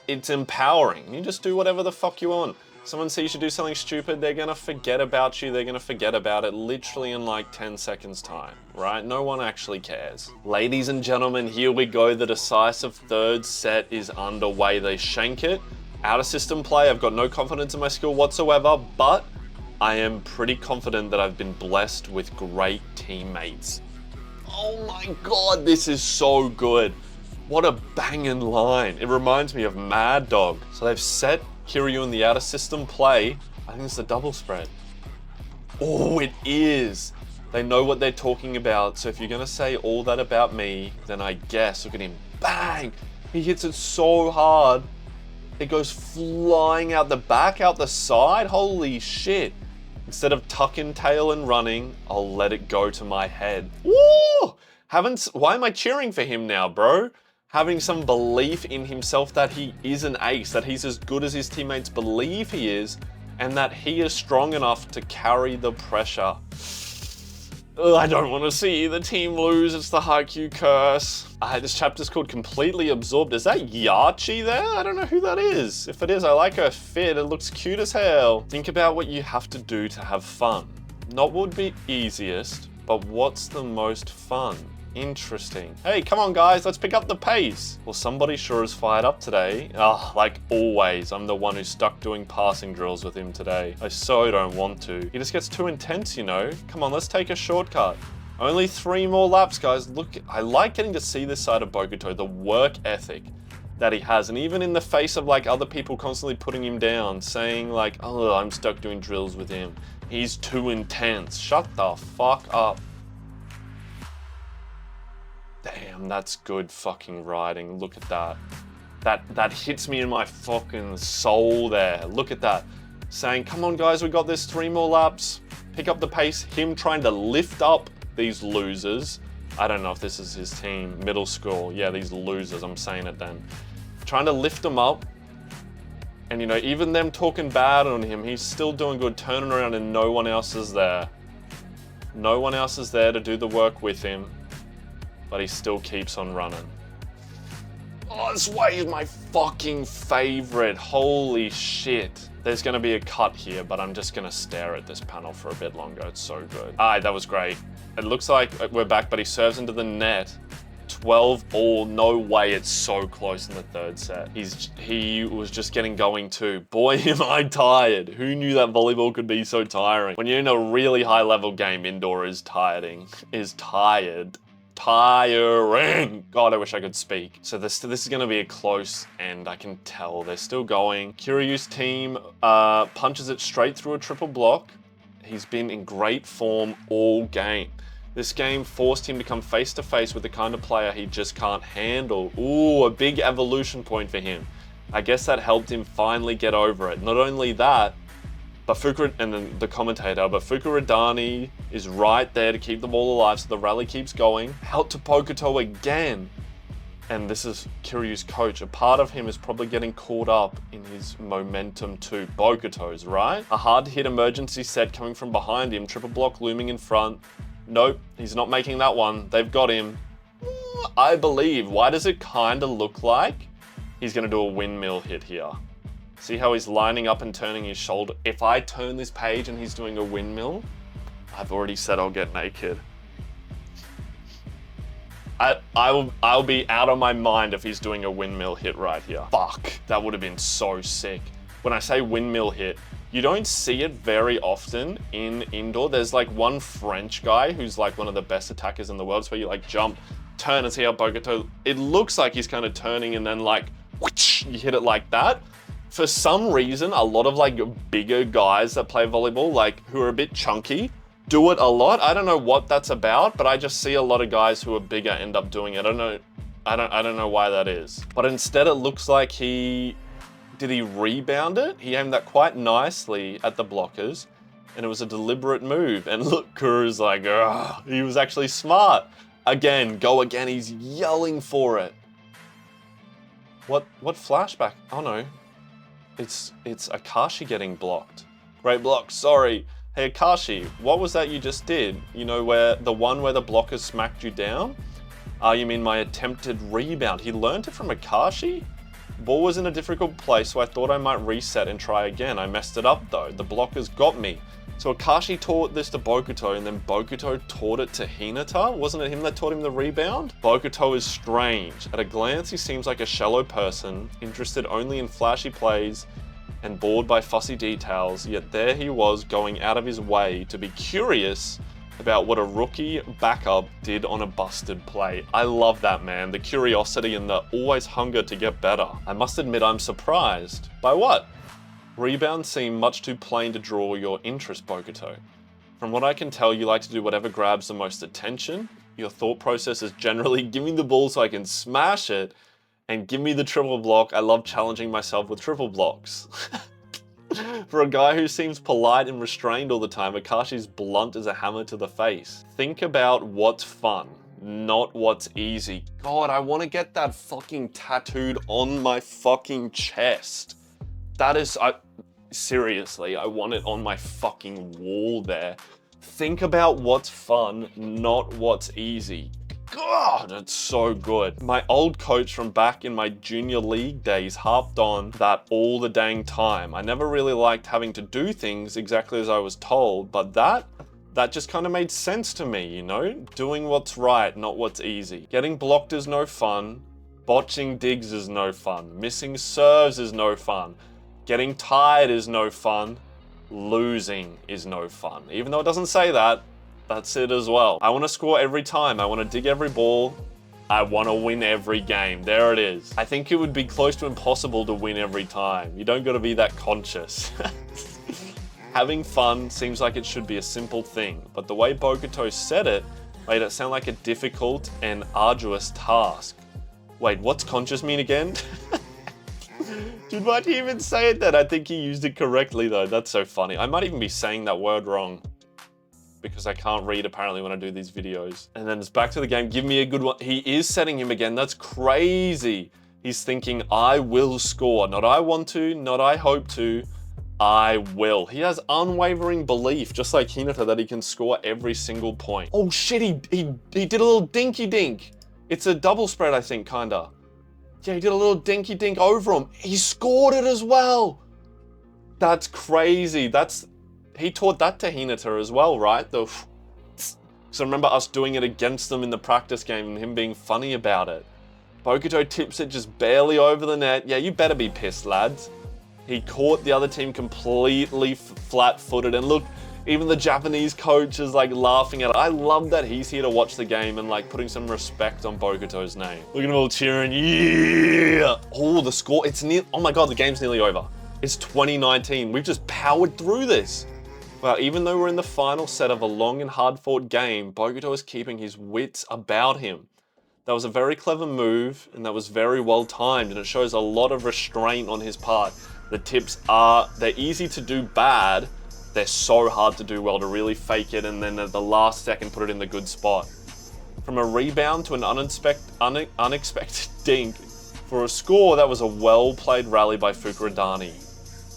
It's empowering. You just do whatever the fuck you want. Someone sees you do something stupid, they're gonna forget about you, they're gonna forget about it literally in like 10 seconds time, right? No one actually cares. Ladies and gentlemen, here we go. The decisive third set is underway. They shank it. Out of system play, I've got no confidence in my skill whatsoever, but I am pretty confident that I've been blessed with great teammates. Oh my God, this is so good. What a banging line. It reminds me of Mad Dog. So they've set HAIKYUU in the outer system play. I think it's the double spread. Oh, it is. They know what they're talking about. So if you're gonna say all that about me, then I guess, look at him, bang. He hits it so hard. It goes flying out the back, out the side. Holy shit. Instead of tucking tail and running, I'll let it go to my head. Woo! Why am I cheering for him now, bro? Having some belief in himself that he is an ace, that he's as good as his teammates believe he is, and that he is strong enough to carry the pressure. Ugh, I don't want to see the team lose. It's the HAIKYUU curse. This chapter's called Completely Absorbed. Is that Lachy there? I don't know who that is. If it is, I like her fit. It looks cute as hell. Think about what you have to do to have fun. Not what would be easiest, but what's the most fun? Interesting. Hey, come on guys, let's pick up the pace. Well, somebody sure is fired up today. Like always, I'm the one who's stuck doing passing drills with him today. I so don't want to. He just gets too intense, you know? Come on, let's take a shortcut. Only 3 more laps, guys. Look, I like getting to see this side of Bokuto, the work ethic that he has. And even in the face of like other people constantly putting him down, saying like, oh, I'm stuck doing drills with him. He's too intense. Shut the fuck up. Damn, that's good fucking riding. Look at that. That hits me in my fucking soul there. Look at that. Saying, come on guys, we got this, 3 more laps. Pick up the pace. Him trying to lift up these losers. I don't know if this is his team, middle school. Yeah, these losers, I'm saying it then. Trying to lift them up. And you know, even them talking bad on him, he's still doing good, turning around and no one else is there. No one else is there to do the work with him. But he still keeps on running. Oh, this way is my fucking favorite. Holy shit. There's gonna be a cut here, but I'm just gonna stare at this panel for a bit longer. It's so good. Alright, that was great. It looks like we're back, but he serves into the net. 12 all, no way, it's so close in the third set. He was just getting going too. Boy, am I tired. Who knew that volleyball could be so tiring? When you're in a really high level game, indoor is tiring. Tiring. God, I wish I could speak. So this is gonna be a close end. I can tell they're still going. HAIKYUU's team punches it straight through a triple block. He's been in great form all game. This game forced him to come face to face with the kind of player he just can't handle. Ooh, a big evolution point for him. I guess that helped him finally get over it. Not only that, but Fukurodani is right there to keep the ball alive, so the rally keeps going. Out to Bokuto again. And this is HAIKYUU's coach. A part of him is probably getting caught up in his momentum too. Bokuto's, right? A hard to hit emergency set coming from behind him. Triple block looming in front. Nope, he's not making that one. They've got him. I believe. Why does it kind of look like he's going to do a windmill hit here? See how he's lining up and turning his shoulder? If I turn this page and he's doing a windmill, I've already said I'll get naked. I'll be out of my mind if he's doing a windmill hit right here. Fuck, that would have been so sick. When I say windmill hit, you don't see it very often in indoor. There's like one French guy who's like one of the best attackers in the world. It's where you like jump, turn and see how Bokuto, it looks like he's kind of turning and then like, whoosh, you hit it like that. For some reason, a lot of like bigger guys that play volleyball, like who are a bit chunky, do it a lot. I don't know what that's about, but I just see a lot of guys who are bigger end up doing it. I don't know why that is. But instead it looks like did he rebound it? He aimed that quite nicely at the blockers. and it was a deliberate move. And look, Kuru's like, ugh, he was actually smart. Again, go again, he's yelling for it. What flashback? Oh no, it's Akashi getting blocked. Great block, sorry. Hey Akashi, what was that you just did? You know, where the blocker smacked you down? You mean my attempted rebound? He learned it from Akashi? Ball was in a difficult place, so I thought I might reset and try again. I messed it up though. The blockers got me. So Akashi taught this to Bokuto, and then Bokuto taught it to Hinata? Wasn't it him that taught him the rebound? Bokuto is strange. At a glance, he seems like a shallow person, interested only in flashy plays and bored by fussy details, yet there he was going out of his way to be curious about what a rookie backup did on a busted play. I love that, man. The curiosity and the always hunger to get better. I must admit I'm surprised. By what? Rebounds seem much too plain to draw your interest, Bokuto. From what I can tell, you like to do whatever grabs the most attention. Your thought process is generally, give me the ball so I can smash it, and give me the triple block. I love challenging myself with triple blocks. For a guy who seems polite and restrained all the time, Akashi's blunt as a hammer to the face. Think about what's fun, not what's easy. God, I want to get that fucking tattooed on my fucking chest. That is, seriously, I want it on my fucking wall there. Think about what's fun, not what's easy. God, it's so good. My old coach from back in my junior league days harped on that all the dang time. I never really liked having to do things exactly as I was told, but that just kind of made sense to me, you know? Doing what's right, not what's easy. Getting blocked is no fun. Botching digs is no fun. Missing serves is no fun. Getting tired is no fun. Losing is no fun. Even though it doesn't say that, that's it as well. I want to score every time. I want to dig every ball. I want to win every game. There it is. I think it would be close to impossible to win every time. You don't got to be that conscious. Having fun seems like it should be a simple thing, but the way Bokuto said it made it sound like a difficult and arduous task. Wait, what's conscious mean again? Dude, why'd he even say it then? I think he used it correctly though. That's so funny. I might even be saying that word wrong, because I can't read apparently when I do these videos. And then it's back to the game. Give me a good one. He is setting him again. That's crazy. He's thinking, I will score. Not I want to, not I hope to, I will. He has unwavering belief, just like Hinata, that he can score every single point. Oh shit, he did a little dinky dink. It's a double spread, I think, kinda. Yeah, he did a little dinky dink over him. He scored it as well. That's crazy. He taught that to Hinata as well, right? So remember us doing it against them in the practice game and him being funny about it. Bokuto tips it just barely over the net. Yeah, you better be pissed, lads. He caught the other team completely flat-footed, and look, even the Japanese coach is like laughing at it. I love that he's here to watch the game and like putting some respect on Bokuto's name. Look at them all cheering, yeah! Oh, the score, oh my God, the game's nearly over. It's 2019, we've just powered through this. Well, even though we're in the final set of a long and hard-fought game, Bokuto is keeping his wits about him. That was a very clever move, and that was very well timed, and it shows a lot of restraint on his part. The tips they're easy to do bad, they're so hard to do well, to really fake it and then at the last second put it in the good spot. From a rebound to an unexpected dink, for a score, that was a well-played rally by Fukurodani.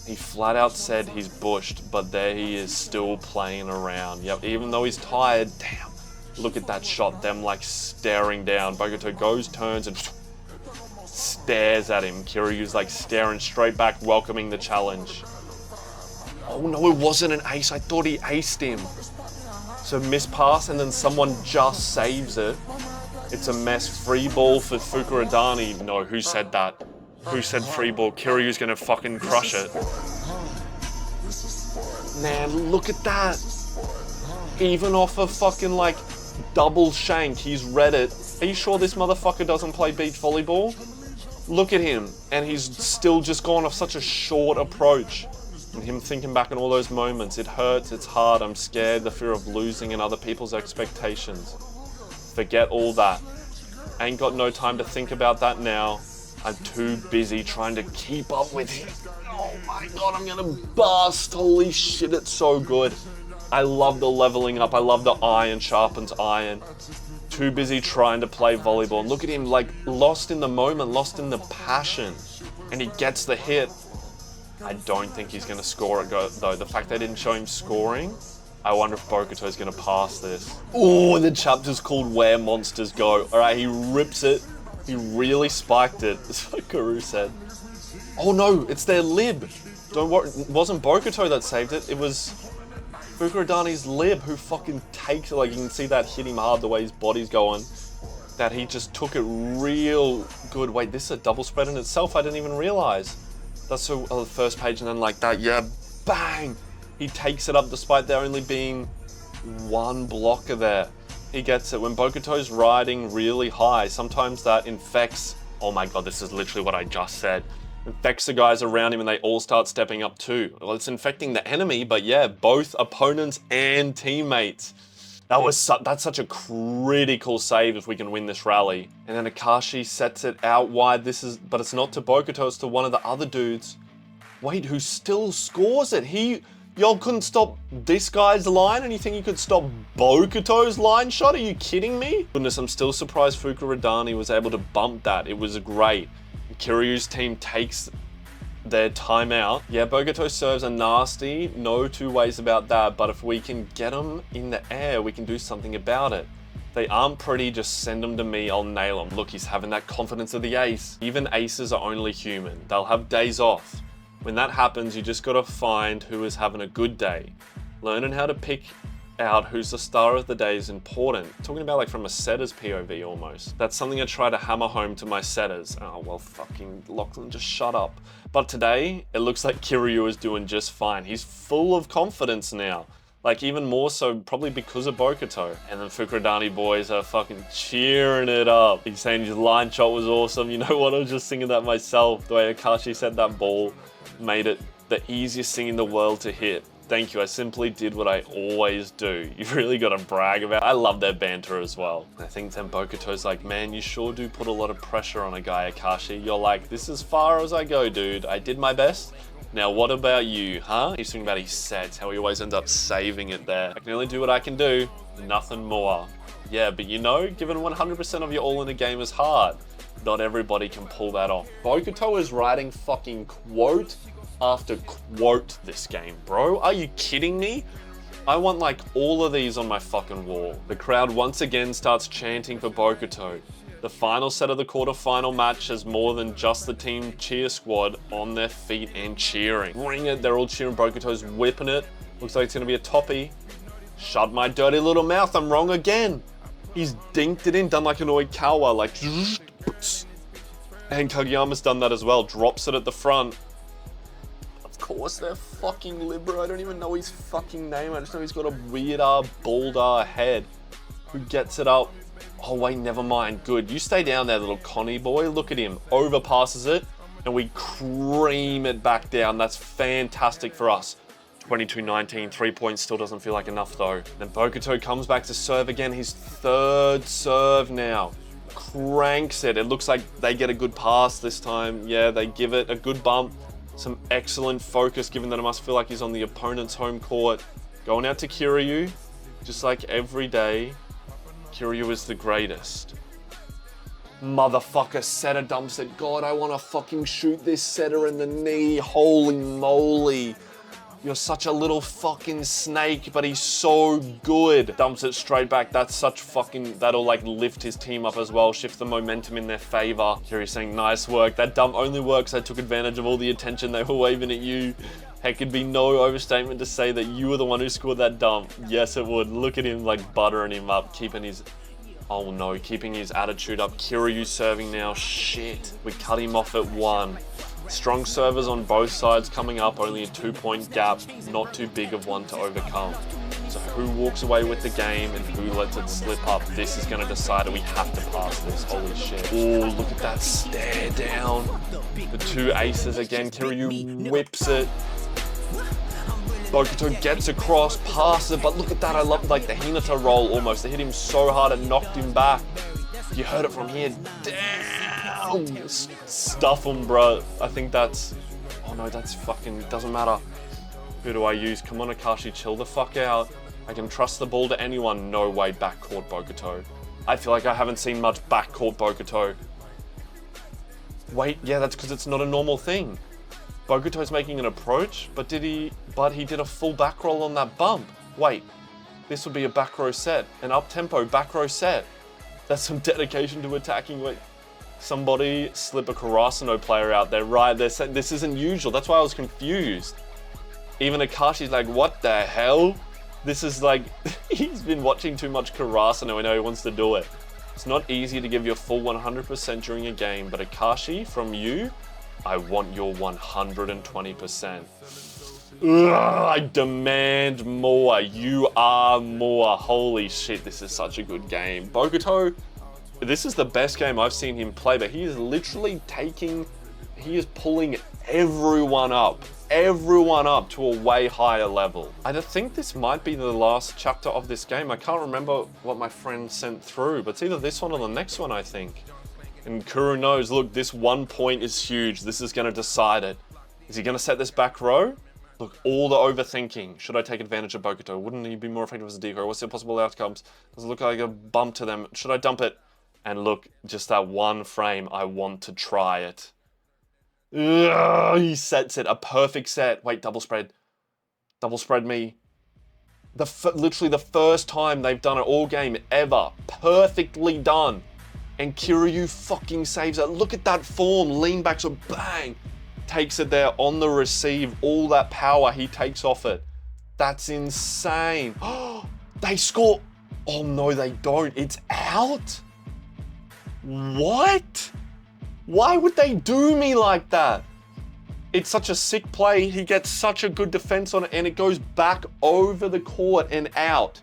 He flat out said he's bushed, but there he is still playing around. Yep, even though he's tired, damn, look at that shot, them like staring down. Bokuto goes, turns, and stares at him. Kiryu's like staring straight back, welcoming the challenge. Oh no, it wasn't an ace. I thought he aced him. So missed pass and then someone just saves it. It's a mess. Free ball for Fukurodani. No, who said that? Who said free ball? Kiryu's gonna fucking crush it. Man, look at that. Even off a fucking like double shank, he's read it. Are you sure this motherfucker doesn't play beach volleyball? Look at him, and he's still just gone off such a short approach. And him thinking back on all those moments, it hurts, it's hard, I'm scared, the fear of losing and other people's expectations. Forget all that. Ain't got no time to think about that now. I'm too busy trying to keep up with him. Oh my god, I'm gonna bust. Holy shit, it's so good. I love the leveling up. I love the iron sharpens iron. Too busy trying to play volleyball. And look at him, like, lost in the moment, lost in the passion. And he gets the hit. I don't think he's gonna score it, though. The fact they didn't show him scoring, I wonder if Bokuto's gonna pass this. Oh, the chapter's called Where Monsters Go. All right, he rips it. He really spiked it. That's what Kuru said. Oh no, it's their lib. Don't worry, it wasn't Bokuto that saved it. It was Fukurodani's lib who fucking takes it. Like, you can see that hit him hard the way his body's going. That he just took it real good. Wait, this is a double spread in itself. I didn't even realize. That's the first page, and then like that, yeah, bang! He takes it up despite there only being one blocker there. He gets it. When Bokuto's riding really high, sometimes that infects, oh my god, this is literally what I just said. Infects the guys around him and they all start stepping up too. Well, it's infecting the enemy, but yeah, both opponents and teammates. That's such a critical save if we can win this rally. And then Akashi sets it out wide. But it's not to Bokuto, it's to one of the other dudes. Wait, who still scores it? Y'all couldn't stop this guy's line and you think you could stop Bokuto's line shot? Are you kidding me? Goodness, I'm still surprised Fukurodani was able to bump that. It was great. Kiryu's team takes their timeout. Yeah, Bokuto serves are nasty, no two ways about that, but if we can get them in the air, we can do something about it. If they aren't pretty, just send them to me, I'll nail them. Look, he's having that confidence of the ace. Even aces are only human. They'll have days off. When that happens, you just gotta find who is having a good day. Learning how to pick out who's the star of the day is important. Talking about like from a setter's POV almost. That's something I try to hammer home to my setters. Oh, well, fucking Lachlan, just shut up. But today, it looks like Kiryu is doing just fine. He's full of confidence now. Like even more so probably because of Bokuto. And then Fukurodani boys are fucking cheering it up. He's saying his line shot was awesome. You know what, I was just singing that myself. The way Akashi said that ball made it the easiest thing in the world to hit. Thank you, I simply did what I always do. You've really got to brag about it. I love their banter as well. I think then Bokuto's like, man, you sure do put a lot of pressure on a guy, Akashi. You're like, this is as far as I go, dude. I did my best. Now, what about you, huh? He's talking about his sets, how he always ends up saving it there. I can only do what I can do, nothing more. Yeah, but you know, giving 100% of your all in a game is hard. Not everybody can pull that off. Bokuto is writing fucking quote after quote this game, bro. Are you kidding me? I want like all of these on my fucking wall. The crowd once again starts chanting for Bokuto. The final set of the quarterfinal match has more than just the team cheer squad on their feet and cheering. Bring it, they're all cheering. Bokuto's whipping it. Looks like it's gonna be a toppy. Shut my dirty little mouth, I'm wrong again. He's dinked it in, done like an Oikawa, like. And Kageyama's done that as well, drops it at the front. Of course they're fucking Libra. I don't even know his fucking name. I just know he's got a weird bald head. Who gets it up? Oh wait, never mind. Good. You stay down there, little Connie boy. Look at him. Overpasses it. And we cream it back down. That's fantastic for us. 22-19. 3 points still doesn't feel like enough though. Then Bokuto comes back to serve again. His third serve now. Cranks it. It looks like they get a good pass this time. Yeah, they give it a good bump. Some excellent focus, given that it must feel like he's on the opponent's home court. Going out to Kiryu, just like every day, Kiryu is the greatest. Motherfucker, setter dumps it. God, I want to fucking shoot this setter in the knee. Holy moly. You're such a little fucking snake, but he's so good. Dumps it straight back. That's such fucking, that'll like lift his team up as well, shift the momentum in their favor. Here he's saying, nice work. That dump only works. I took advantage of all the attention they were waving at you. Heck, it'd be no overstatement to say that you were the one who scored that dump. Yes, it would. Look at him like buttering him up, keeping his, oh no, keeping his attitude up. Kiryu serving now. Shit. We cut him off at 1. Strong servers on both sides coming up, only a 2-point gap, not too big of one to overcome. So who walks away with the game and who lets it slip up, this is going to decide it. We have to pass this, holy shit. Oh, look at that stare down. The two aces again, Kiryu whips it. Bokuto gets across, passes it, but look at that, I love like the Hinata roll almost. They hit him so hard it knocked him back. You heard it from here, damn. Stuff him, bro. I think that's... Oh no, that's fucking... Doesn't matter. Who do I use? Come on, Akashi, chill the fuck out. I can trust the ball to anyone. No way, backcourt Bokuto. I feel like I haven't seen much backcourt Bokuto. Wait, yeah, that's because it's not a normal thing. Bokuto's making an approach, but he did a full back roll on that bump. Wait, this would be a back row set, an up-tempo back row set. That's some dedication to attacking. Wait, somebody slip a Karasuno player out there, right? They're saying this isn't usual. That's why I was confused. Even Akashi's like, what the hell? This is like, he's been watching too much Karasuno and now he wants to do it. It's not easy to give your full 100% during a game, but Akashi, from you, I want your 120%. Ugh, I demand more. You are more. Holy shit, this is such a good game. Bokuto, this is the best game I've seen him play, but he is literally he is pulling everyone up to a way higher level. I think this might be the last chapter of this game. I can't remember what my friend sent through, but it's either this one or the next one, I think. And Kuru knows, look, this 1 point is huge. This is gonna decide it. Is he gonna set this back row? Look, all the overthinking. Should I take advantage of Bokuto? Wouldn't he be more effective as a decoy? What's the possible outcomes? Does it look like a bump to them? Should I dump it? And look, just that one frame, I want to try it. Ugh, he sets it, a perfect set. Wait, double spread. Double spread me. Literally the first time they've done it all game ever. Perfectly done. And Kiryu fucking saves it. Look at that form, lean back, so bang. Takes it there on the receive. All that power he takes off it. That's insane. They score. Oh no, they don't. It's out. What? Why would they do me like that? It's such a sick play. He gets such a good defense on it and it goes back over the court and out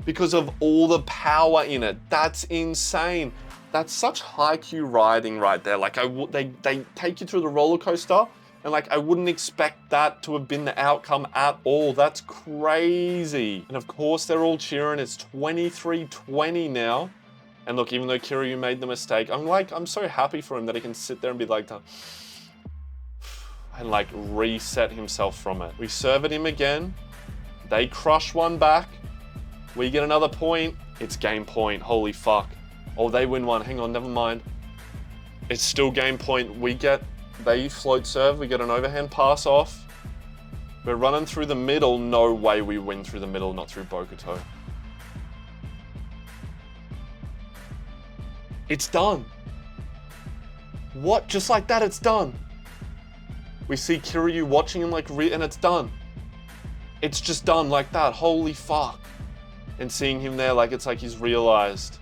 because of all the power in it. That's insane. That's such HAIKYUU riding right there. Like they take you through the roller coaster and like I wouldn't expect that to have been the outcome at all. That's crazy. And of course they're all cheering. It's 23-20 now. And look, even though Kiryu made the mistake, I'm so happy for him that he can sit there and be like that and like reset himself from it. We serve at him again. They crush one back. We get another point. It's game point. Holy fuck. Oh, they win one. Hang on, never mind. It's still game point. They float serve. We get an overhand pass off. We're running through the middle. No way we win through the middle, not through Bokuto. It's done. What? Just like that, it's done. We see Kiryu watching him and it's done. It's just done like that. Holy fuck. And seeing him there, it's like he's realized.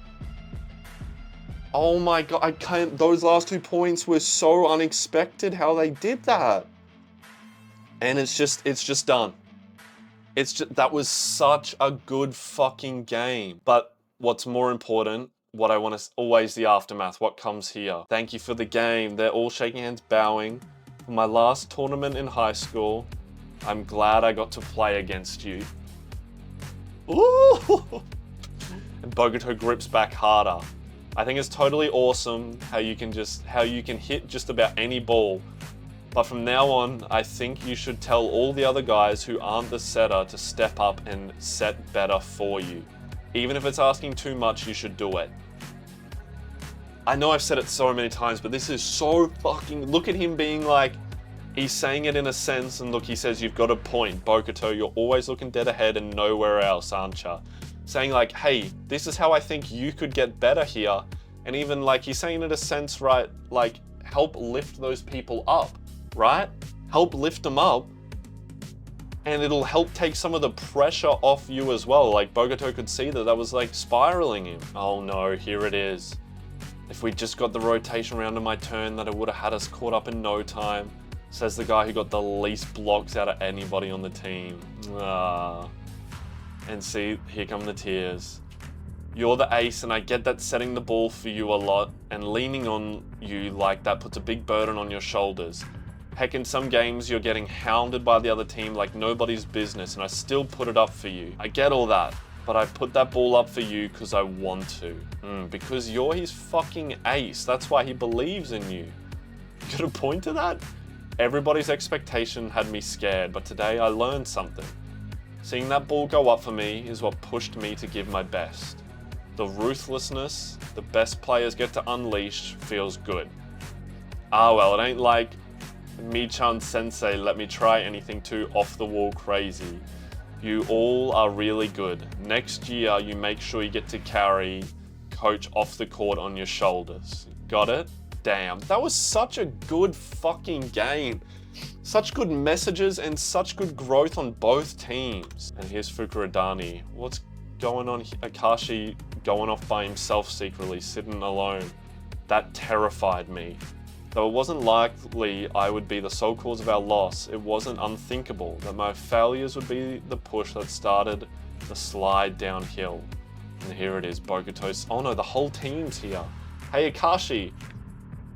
Oh my god, I can't. Those last 2 points were so unexpected how they did that. And it's just done. That was such a good fucking game. But what's more important, what I want is always the aftermath, what comes here. Thank you for the game. They're all shaking hands, bowing. For my last tournament in high school, I'm glad I got to play against you. Ooh! And Bokuto grips back harder. I think it's totally awesome how you can hit just about any ball. But from now on, I think you should tell all the other guys who aren't the setter to step up and set better for you. Even if it's asking too much, you should do it. I know I've said it so many times, but this is so fucking... Look at him being like... He's saying it in a sense, and look, he says, you've got a point, Bokuto, you're always looking dead ahead and nowhere else, aren't you? Saying like, hey, this is how I think you could get better here. And even like, he's saying it in a sense, right, like, help lift those people up, right? Help lift them up. And it'll help take some of the pressure off you as well. Like, Bokuto could see that was like spiraling him. Oh no, here it is. If we just got the rotation round to my turn, that it would have had us caught up in no time. Says the guy who got the least blocks out of anybody on the team. And see, here come the tears. You're the ace, and I get that setting the ball for you a lot, and leaning on you like that puts a big burden on your shoulders. Heck, in some games, you're getting hounded by the other team like nobody's business, and I still put it up for you. I get all that, but I put that ball up for you because I want to. Because you're his fucking ace. That's why he believes in you. You got a point to that? Everybody's expectation had me scared, but today I learned something. Seeing that ball go up for me is what pushed me to give my best. The ruthlessness the best players get to unleash feels good. Ah well, it ain't like Michan Sensei let me try anything too off-the-wall crazy. You all are really good. Next year, you make sure you get to carry coach off the court on your shoulders. Got it? Damn, that was such a good fucking game. Such good messages and such good growth on both teams. And here's Fukurodani. What's going on? Akashi going off by himself secretly, sitting alone. That terrified me. Though it wasn't likely I would be the sole cause of our loss, it wasn't unthinkable that my failures would be the push that started the slide downhill. And here it is, Bokuto's. Oh no, the whole team's here. Hey Akashi,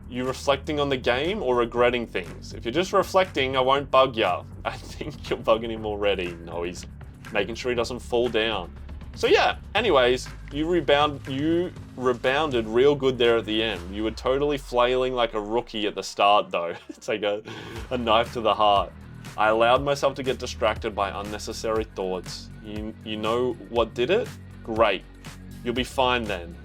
you reflecting on the game or regretting things? If you're just reflecting, I won't bug ya. I think you're bugging him already. No, he's making sure he doesn't fall down. So yeah, anyways, you rebounded real good there at the end. You were totally flailing like a rookie at the start though. It's like a knife to the heart. I allowed myself to get distracted by unnecessary thoughts. You know what did it? Great. You'll be fine then.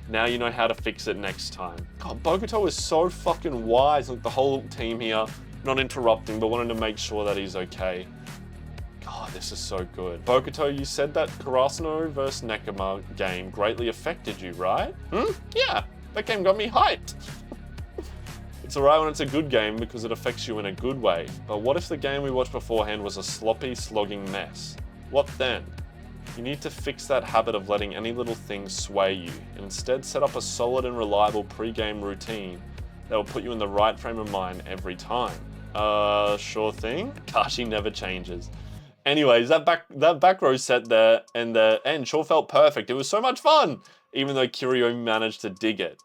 Now you know how to fix it next time. God, Bokuto is so fucking wise. Like the whole team here, not interrupting, but wanting to make sure that he's okay. God, this is so good. Bokuto, you said that Karasuno vs Nekoma game greatly affected you, right? Yeah, that game got me hyped. It's alright when it's a good game because it affects you in a good way. But what if the game we watched beforehand was a sloppy, slogging mess? What then? You need to fix that habit of letting any little thing sway you, and instead set up a solid and reliable pre-game routine that will put you in the right frame of mind every time. Sure thing. Kashi never changes. Anyways, that back row set there and the end sure felt perfect. It was so much fun, even though Kiryu managed to dig it.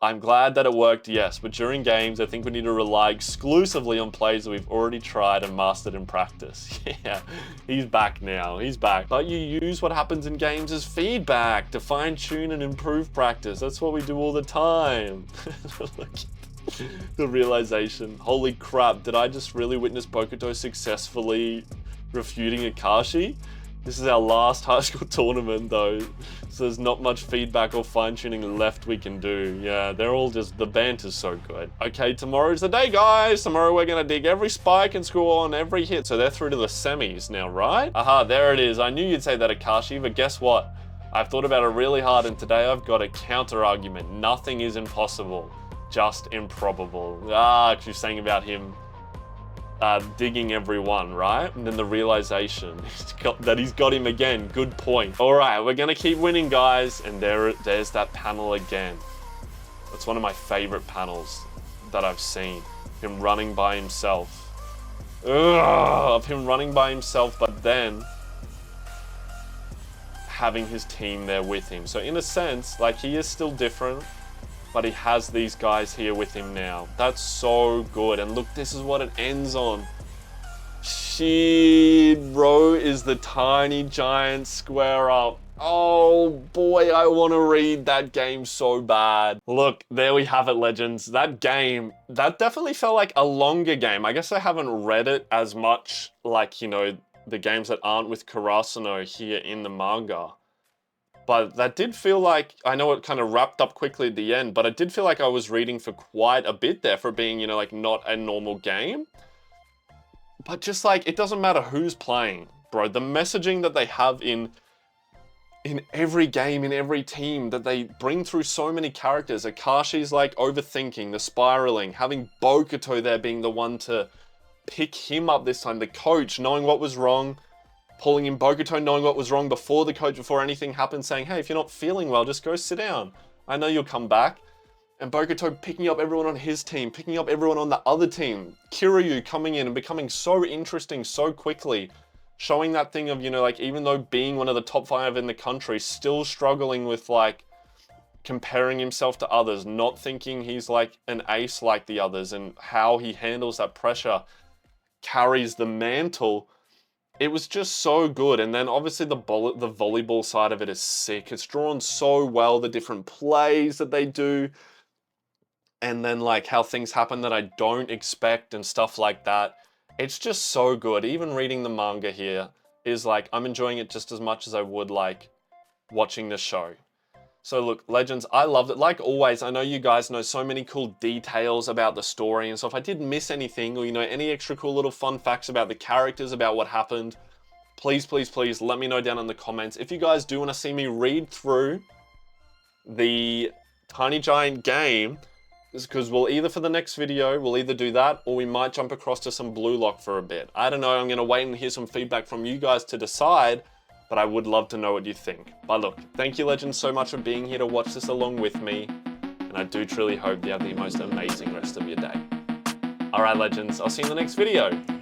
I'm glad that it worked, yes, but during games, I think we need to rely exclusively on plays that we've already tried and mastered in practice. Yeah, he's back now, he's back. But you use what happens in games as feedback to fine tune and improve practice. That's what we do all the time. The realization, holy crap, did I just really witness Bokuto successfully refuting Akashi? This is our last high school tournament though, so there's not much feedback or fine-tuning left we can do. Yeah, they're all just, the banter's so good. Okay, tomorrow's the day, guys. Tomorrow we're gonna dig every spike and score on every hit. So they're through to the semis now, right? Aha, there it is. I knew you'd say that, Akashi, but guess what? I've thought about it really hard, and today I've got a counter-argument. Nothing is impossible, just improbable. Ah, she's saying about him digging everyone, right? And then the realization that he's got him again. Good point. All right, we're gonna keep winning, guys. And there's that panel again. That's one of my favorite panels that I've seen. Him running by himself. Ugh, of him running by himself, but then having his team there with him. So in a sense, like, he is still different, but he has these guys here with him now. That's so good. And look, this is what it ends on. Shit, bro, is the tiny giant square up. Oh boy, I want to read that game so bad. Look, there we have it, legends. That game, that definitely felt like a longer game. I guess I haven't read it as much, like, you know, the games that aren't with Karasuno here in the manga. But that did feel like, I know it kind of wrapped up quickly at the end, but it did feel like I was reading for quite a bit there for being, you know, like, not a normal game. But just like, it doesn't matter who's playing, bro. The messaging that they have in every game, in every team, that they bring through so many characters. Akashi's like overthinking, the spiraling, having Bokuto there being the one to pick him up this time, the coach knowing what was wrong, pulling in Bokuto, knowing what was wrong before the coach, before anything happened, saying, hey, if you're not feeling well, just go sit down. I know you'll come back. And Bokuto picking up everyone on his team, picking up everyone on the other team. Kiryu coming in and becoming so interesting so quickly. Showing that thing of, you know, like, even though being one of the top 5 in the country, still struggling with, like, comparing himself to others, not thinking he's, like, an ace like the others, and how he handles that pressure, carries the mantle. it was just so good. And then obviously the volleyball side of it is sick. It's drawn so well, the different plays that they do, and then like how things happen that I don't expect and stuff like that. It's just so good. Even reading the manga here is like, I'm enjoying it just as much as I would like watching the show. So look, Legends, I loved it. Like always, I know you guys know so many cool details about the story and so if I did miss anything or, you know, any extra cool little fun facts about the characters, about what happened, please, please, please let me know down in the comments. If you guys do want to see me read through the Tiny Giant game, because we'll either, for the next video, we'll either do that or we might jump across to some Blue Lock for a bit. I don't know, I'm going to wait and hear some feedback from you guys to decide, but I would love to know what you think. But look, thank you Legends so much for being here to watch this along with me, and I do truly hope you have the most amazing rest of your day. Alright Legends, I'll see you in the next video.